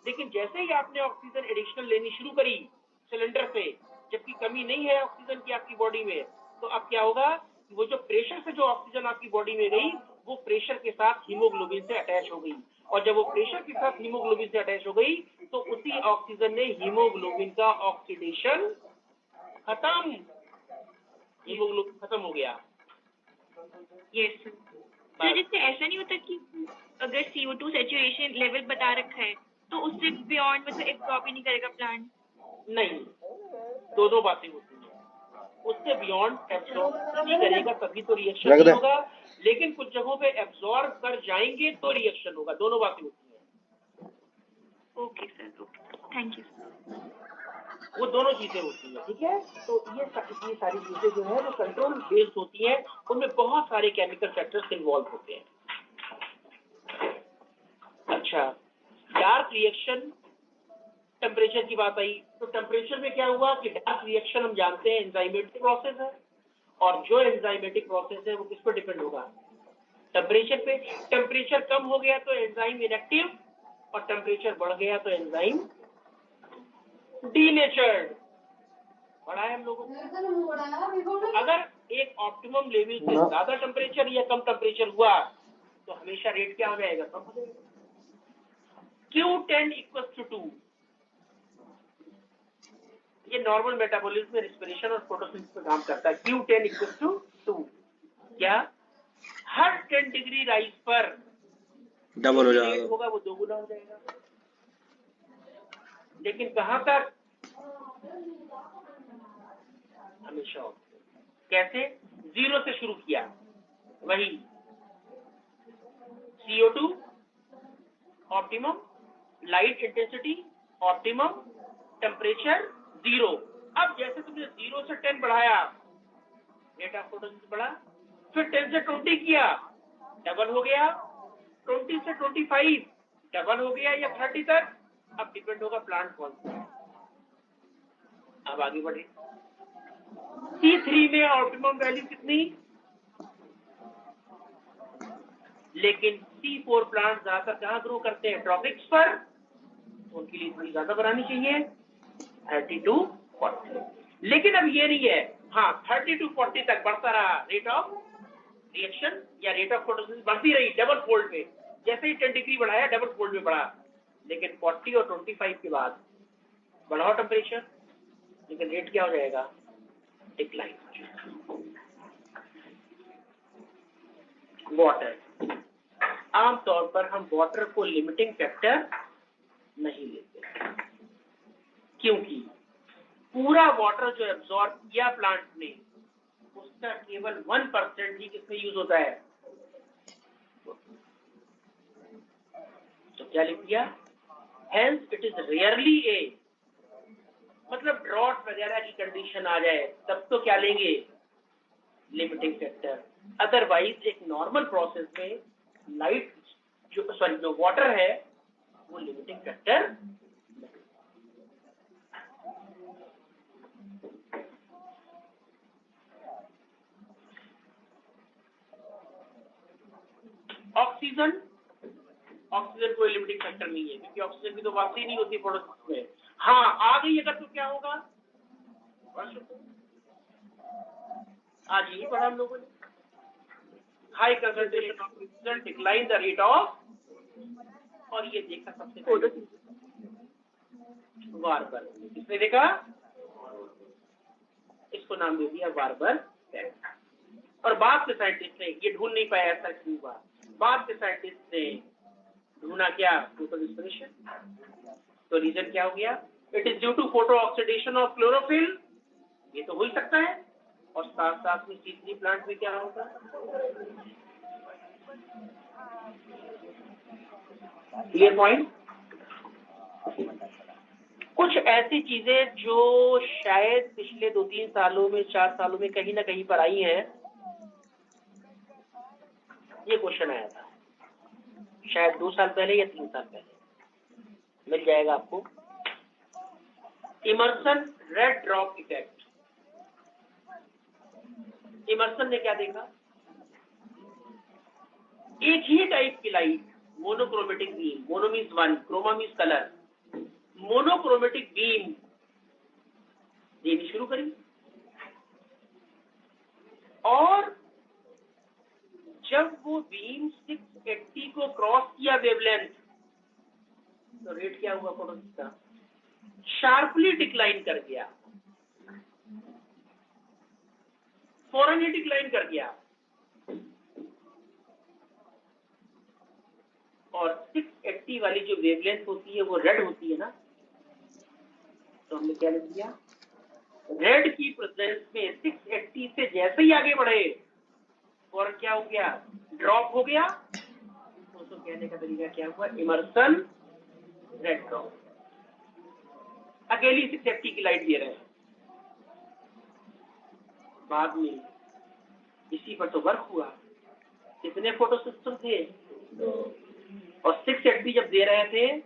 लेकिन जैसे ही आपने ऑक्सीजन एडिशनल लेनी शुरू करी सिलेंडर से, जबकि कमी नहीं है ऑक्सीजन की आपकी बॉडी में, तो अब क्या होगा, वो जो प्रेशर से जो ऑक्सीजन आपकी बॉडी में गई, वो प्रेशर के साथ हीमोग्लोबिन से अटैच हो गई, और जब वो प्रेशर के साथ हीमोग्लोबिन से अटैच हो गई, तो उसी ऑक्सीजन ने हीमोग्लोबिन का ऑक्सीडेशन खत्म, हीमोग्लोबिन खत्म हो गया। यस सर, जिससे ऐसा नहीं होता कि अगर CO2 सैचुरेशन लेवल बता रखा है तो उससे बियॉन्ड मतलब एब्जॉर्ब ही नहीं करेगा प्लांट? नहीं, दो बातें होती हैं, उससे बियॉन्ड एब्जॉर्ब नहीं करेगा तभी तो रिएक्शन नहीं होगा, लेकिन कुछ जगहों पे एब्जॉर्ब कर जाएंगे तो रिएक्शन होगा, दोनों बातें होती हैं। Okay sir, okay, thank you sir. वो दोनों चीजें होती हैं, ठीक है। तो ये सारी चीजें जो है वो कंट्रोल बेस्ड होती हैं, उनमें बहुत सारे केमिकल फैक्टर्स इन्वॉल्व होते हैं। अच्छा, डार्क रिएक्शन, टेम्परेचर की बात आई, तो टेम्परेचर में क्या हुआ कि डार्क रिएक्शन हम जानते हैं एंजाइमेटिक प्रोसेस है, और जो एंजाइमेटिक प्रोसेस है वो किस पर डिपेंड होगा, टेम्परेचर पे। टेम्परेचर कम हो गया तो एंजाइम इनएक्टिव, और टेम्परेचर बढ़ गया तो एंजाइम डीनेचर्ड। पढ़ा है हम लोगों ने। अगर एक ऑप्टिमम लेवल से ज्यादा टेम्परेचर या कम टेम्परेचर हुआ तो हमेशा रेट क्या हो जाएगा, कम हो जाएगा। Q10 = 2, ये नॉर्मल मेटाबॉलिज्म में रिस्पिरेशन और फोटोसिंथेसिस पे काम करता है। Q10 = 2, क्या हर 10 डिग्री राइज पर डबल हो जाएगा, होगा वो 2 गुना हो जाएगा। लेकिन कहां तक, हमेशा कैसे, 0 से शुरू किया, वही CO2 optimum, light intensity optimum, temperature 0। अब जैसे तुमने 0 से 10 बढ़ाया, रेट ऑफ फोटोसिंथेसिस बढ़ा, फिर 10 से 20 किया, डबल हो गया, 20 से 25 डबल हो गया, या 30 तक, अब डिपेंड होगा प्लांट कौन सा है। अब आगे बढ़े, C3 में ऑप्टिमम वैल्यू कितनी, लेकिन C4 प्लांट ज्यादातर कहाँ ग्रो करते हैं, ट्रॉपिक्स पर, उनके लिए थोड़ी ज्यादा बनानी चाहिए, 30 to 40। लेकिन अब ये नहीं है, हाँ 30 to 40 तक बढ़ता रहा रेट ऑफ रिएक्शन या रेट ऑफ फोटोसिंथेसिस बढ़ती रही डबल फोल्ड में, जैसे ही 10 डिग्री बढ़ाया डबल फोल्ड में बढ़ा। लेकिन 40 और 25 के बाद बढ़ाओ टेम्परेचर, लेकिन रेट क्या हो जाएगा, डिक्लाइन हो जाएगा। वाटर, आमतौर पर हम वाटर को लिमिटिंग फैक्टर नहीं लेते, क्योंकि पूरा वाटर जो एब्जॉर्ब किया प्लांट ने, उसका केवल 1% ही किसमें यूज होता है। तो क्या लिख दिया, हेंस इट इज रेयरली ए, मतलब ड्रॉट वगैरह की कंडीशन आ जाए तब तो क्या लेंगे, लिमिटिंग फैक्टर। अदरवाइज एक नॉर्मल प्रोसेस में लाइट जो वाटर है वो लिमिटिंग फैक्टर। ऑक्सीजन, ऑक्सीजन कोई लिमिटिंग फैक्टर नहीं है, क्योंकि ऑक्सीजन की तो बात ही नहीं होती प्रोडक्ट में। हाँ आ गई अगर तो क्या होगा, आज यही पढ़ा हम लोगों ने, high concentration of oxygen decline the rate of, और ये देखा सबसे पहले वार्बर, किसने देखा, इसको नाम दे दिया वार्बर। और बाद के साइंटिस्ट ने ये ढूंढ नहीं पाया ऐसा क्यों हुआ, बाद के साइंटिस्ट ने ढूंढा क्या, फोटो रिस्पिरेशन। तो रीजन क्या हो गया, it is due to photo oxidation of chlorophyll, ये तो हो ही सकता है, और साथ साथ में C3 प्लांट में क्या होगा, क्लियर पॉइंट। कुछ ऐसी चीजें जो शायद पिछले 2-3 सालों में 4 सालों में कहीं ना कहीं पर आई हैं, ये क्वेश्चन आया था शायद 2 साल पहले या 3 साल पहले, मिल जाएगा आपको। Emerson red drop effect, Emerson ने क्या देखा, एक ही टाइप की light, monochromatic beam, mono means one, chroma means colour, monochromatic beam देनी शुरू करी, और जब वो बीम 680 को क्रॉस किया वेवलेंथ, तो रेट क्या हुआ फोटोन का? शार्पली डिक्लाइन कर गया, फौरन ही डिक्लाइन कर गया। और 680 वाली जो वेवलेंथ होती है वो रेड होती है ना, तो हमने क्या लिख दिया? रेड की प्रेजेंस में 680 से जैसे ही आगे बढ़े और क्या हो गया? ड्रॉप हो गया। तो कहने का तरीका क्या हुआ? Emerson red drop. अकेली 680 की लाइट दे रहे हैं, बाद में इसी पर तो वर्क हुआ। कितने फोटो सिस्टम थे? और 680 जब दे रहे थे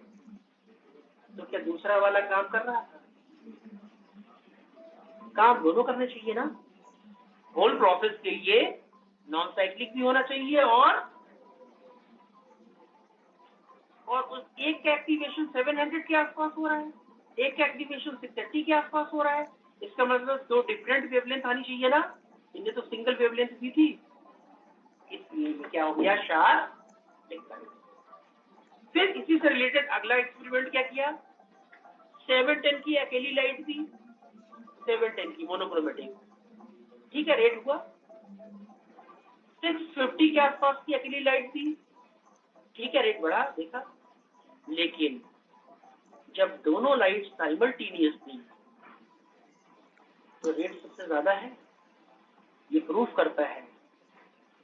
तो क्या दूसरा वाला काम कर रहा था? काम दोनों करने चाहिए ना। होल प्रोसेस के लिए नॉन साइक्लिक भी होना चाहिए, और उस एक का एक्टिवेशन 700 के आसपास हो रहा है, एक का एक्टिवेशन 630 के आसपास हो रहा है। इसका मतलब दो डिफरेंट वेवलेंथ आनी चाहिए ना, इनने तो सिंगल वेवलेंथ दी थी, इसलिए क्या हो गया? शार्प। फिर इसी से रिलेटेड अगला एक्सपेरिमेंट क्या किया? 710 की अकेली लाइट थी, 710 की मोनोक्रोमेटिक, ठीक है, रेट हुआ। 650 के आसपास की अकेली लाइट थी, ठीक है, रेट बढ़ा, देखा। लेकिन जब दोनों लाइट साइमल्टेनियस थी तो रेट सबसे ज्यादा है। ये प्रूफ करता है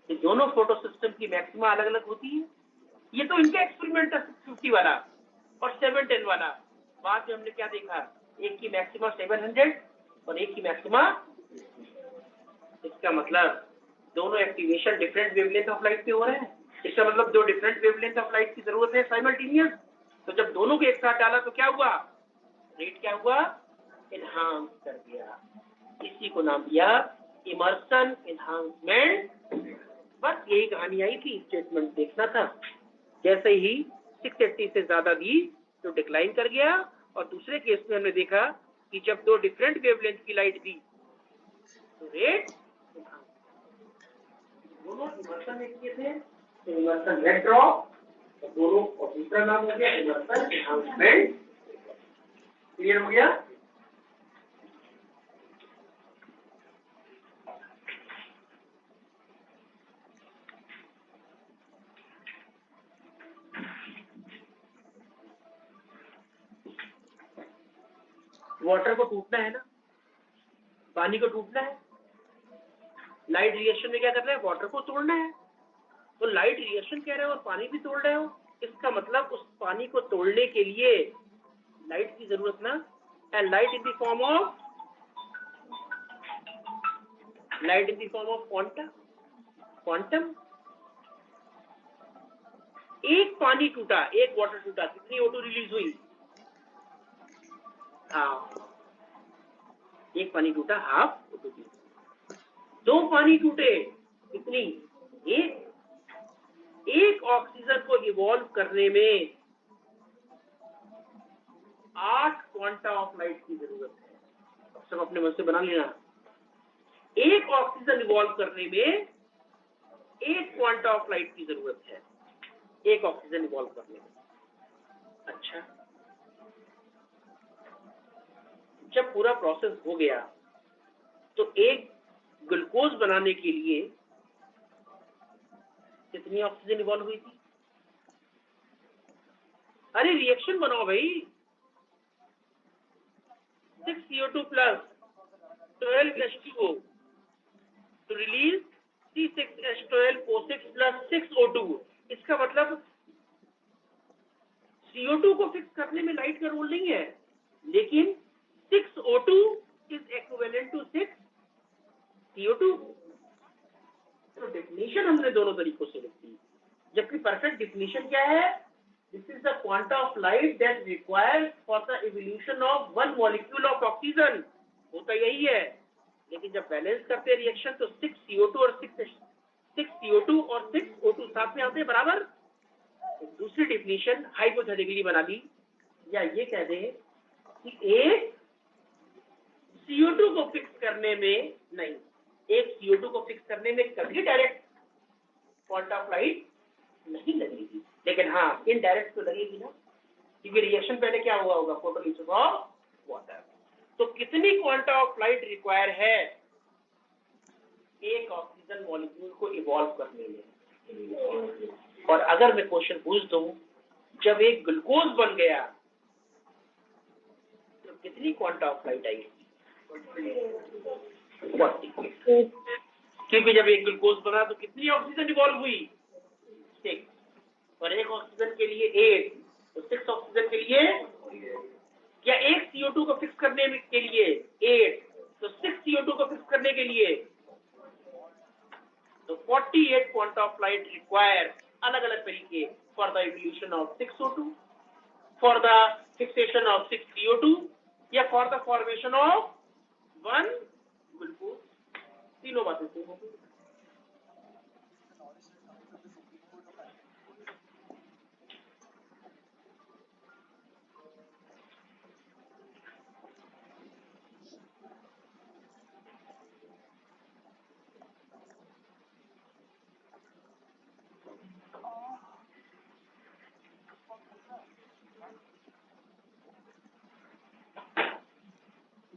कि दोनों फोटो सिस्टम की मैक्सिमा अलग अलग होती है। ये तो इनका एक्सपेरिमेंट है 650 वाला और 710 वाला। बाद में हमने क्या देखा? एक की मैक्सिमा 700 और एक की मैक्सिमा। इसका मतलब दोनों activation different wavelength of light पे हो रहे हैं। इसका मतलब दो डिफरेंट वेवलेंथ ऑफ लाइट की जरूरत है साइमल्टेनियस। तो जब दोनों को एक साथ डाला तो क्या हुआ? रेट क्या हुआ? एनहांस कर दिया। इसी को नाम दिया इमर्सन एनहांसमेंट। बस यही कहानी आई थी, स्टेटमेंट देखना था। जैसे ही 680 से ज्यादा दी तो डिक्लाइन कर गया, और दूसरे केस में हमने देखा कि जब दो डिफरेंट वेवलेंथ की लाइट दी तो रेट दोनों इमर्सन एक किए थे, तो इमर्सन रेड ड्रॉप, और दोनों और दूसरा नाम हो गया इमर्सन एनहांसमेंट। क्लियर हो गया? वाटर को टूटना है ना, पानी को टूटना है। लाइट रिएक्शन में क्या कर रहे हैं? वाटर को तोड़ना है। तो लाइट रिएक्शन कह रहे हो और पानी भी तोड़ रहे हो, इसका मतलब उस पानी को तोड़ने के लिए लाइट की जरूरत ना। And light in the form of quantum. एक पानी टूटा, एक वाटर टूटा, कितनी O2 रिलीज हुई? एक पानी टूटा, हाफ O2। दो पानी टूटे, कितनी? एक ऑक्सीजन को इवॉल्व करने में 8 क्वांटा ऑफ लाइट की जरूरत है। सब अपने मन से बना लेना। एक ऑक्सीजन इवॉल्व करने में 8 क्वांटा ऑफ लाइट की जरूरत है, एक ऑक्सीजन इवॉल्व करने में। अच्छा, जब पूरा प्रोसेस हो गया तो एक ग्लूकोज बनाने के लिए कितनी ऑक्सीजन इवॉल्व हुई थी? अरे रिएक्शन बनाओ भाई। 6 CO2 plus 12 H2O to release C6H12O6 plus 6 O2। इसका मतलब CO2 को फिक्स करने में लाइट का रोल नहीं है, लेकिन 6 O2 is equivalent to 6 CO2। तो डेफिनेशन हमने दोनों तरीकों से लिखी, जबकि परफेक्ट डेफिनेशन क्या है? This is the quanta of light that required for the evolution of one molecule of oxygen। होता यही है, लेकिन जब बैलेंस करते हैं रिएक्शन तो 6 CO2 और 6 CO2 और 6 O2 साथ में आते हैं बराबर। तो दूसरी डेफिनेशन हाइपोथेटिकली बना ली या ये कह दे कि एक CO2 को फिक्स करने में नहीं, एक CO2 को फिक्स करने में कभी डायरेक्ट क्वांटा ऑफ लाइट नहीं लगेगी, लेकिन हाँ इनडायरेक्ट तो लगेगी ना, क्योंकि रिएक्शन पहले क्या हुआ होगा, फोटोलिसिस ऑफ वाटर। तो कितनी क्वांटा ऑफ लाइट रिक्वायर है एक ऑक्सीजन मॉलिक्यूल को इवॉल्व करने में? और अगर मैं क्वेश्चन पूछ दूं, जब एक ग्लूकोज बन गया तो कितनी क्वांटा ऑफ लाइट आई? 40। क्योंकि जब एक ग्लूकोज बना तो कितनी ऑक्सीजन इवॉल्व हुई? 6। और एक ऑक्सीजन के लिए 8, तो 6 ऑक्सीजन के लिए, या एक CO2 को फिक्स करने के लिए 8, तो 6 CO2 को फिक्स करने के लिए, तो 48 क्वांटा ऑफ लाइट रिक्वायर, अलग अलग तरीके, for the evolution of 6 O2, for the fixation of 6 CO2, या for the formation of 1 glucose. तीनों बातें सेम होगी।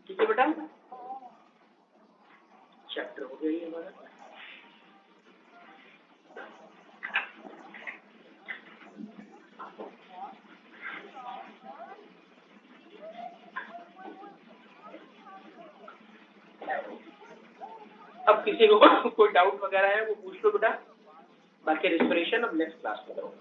ठीक है बेटा, चैप्टर हो गया ये हमारा। अब किसी को कोई डाउट वगैरह है वो पूछ लो बेटा, बाकी रेस्पिरेशन अब नेक्स्ट क्लास में करो।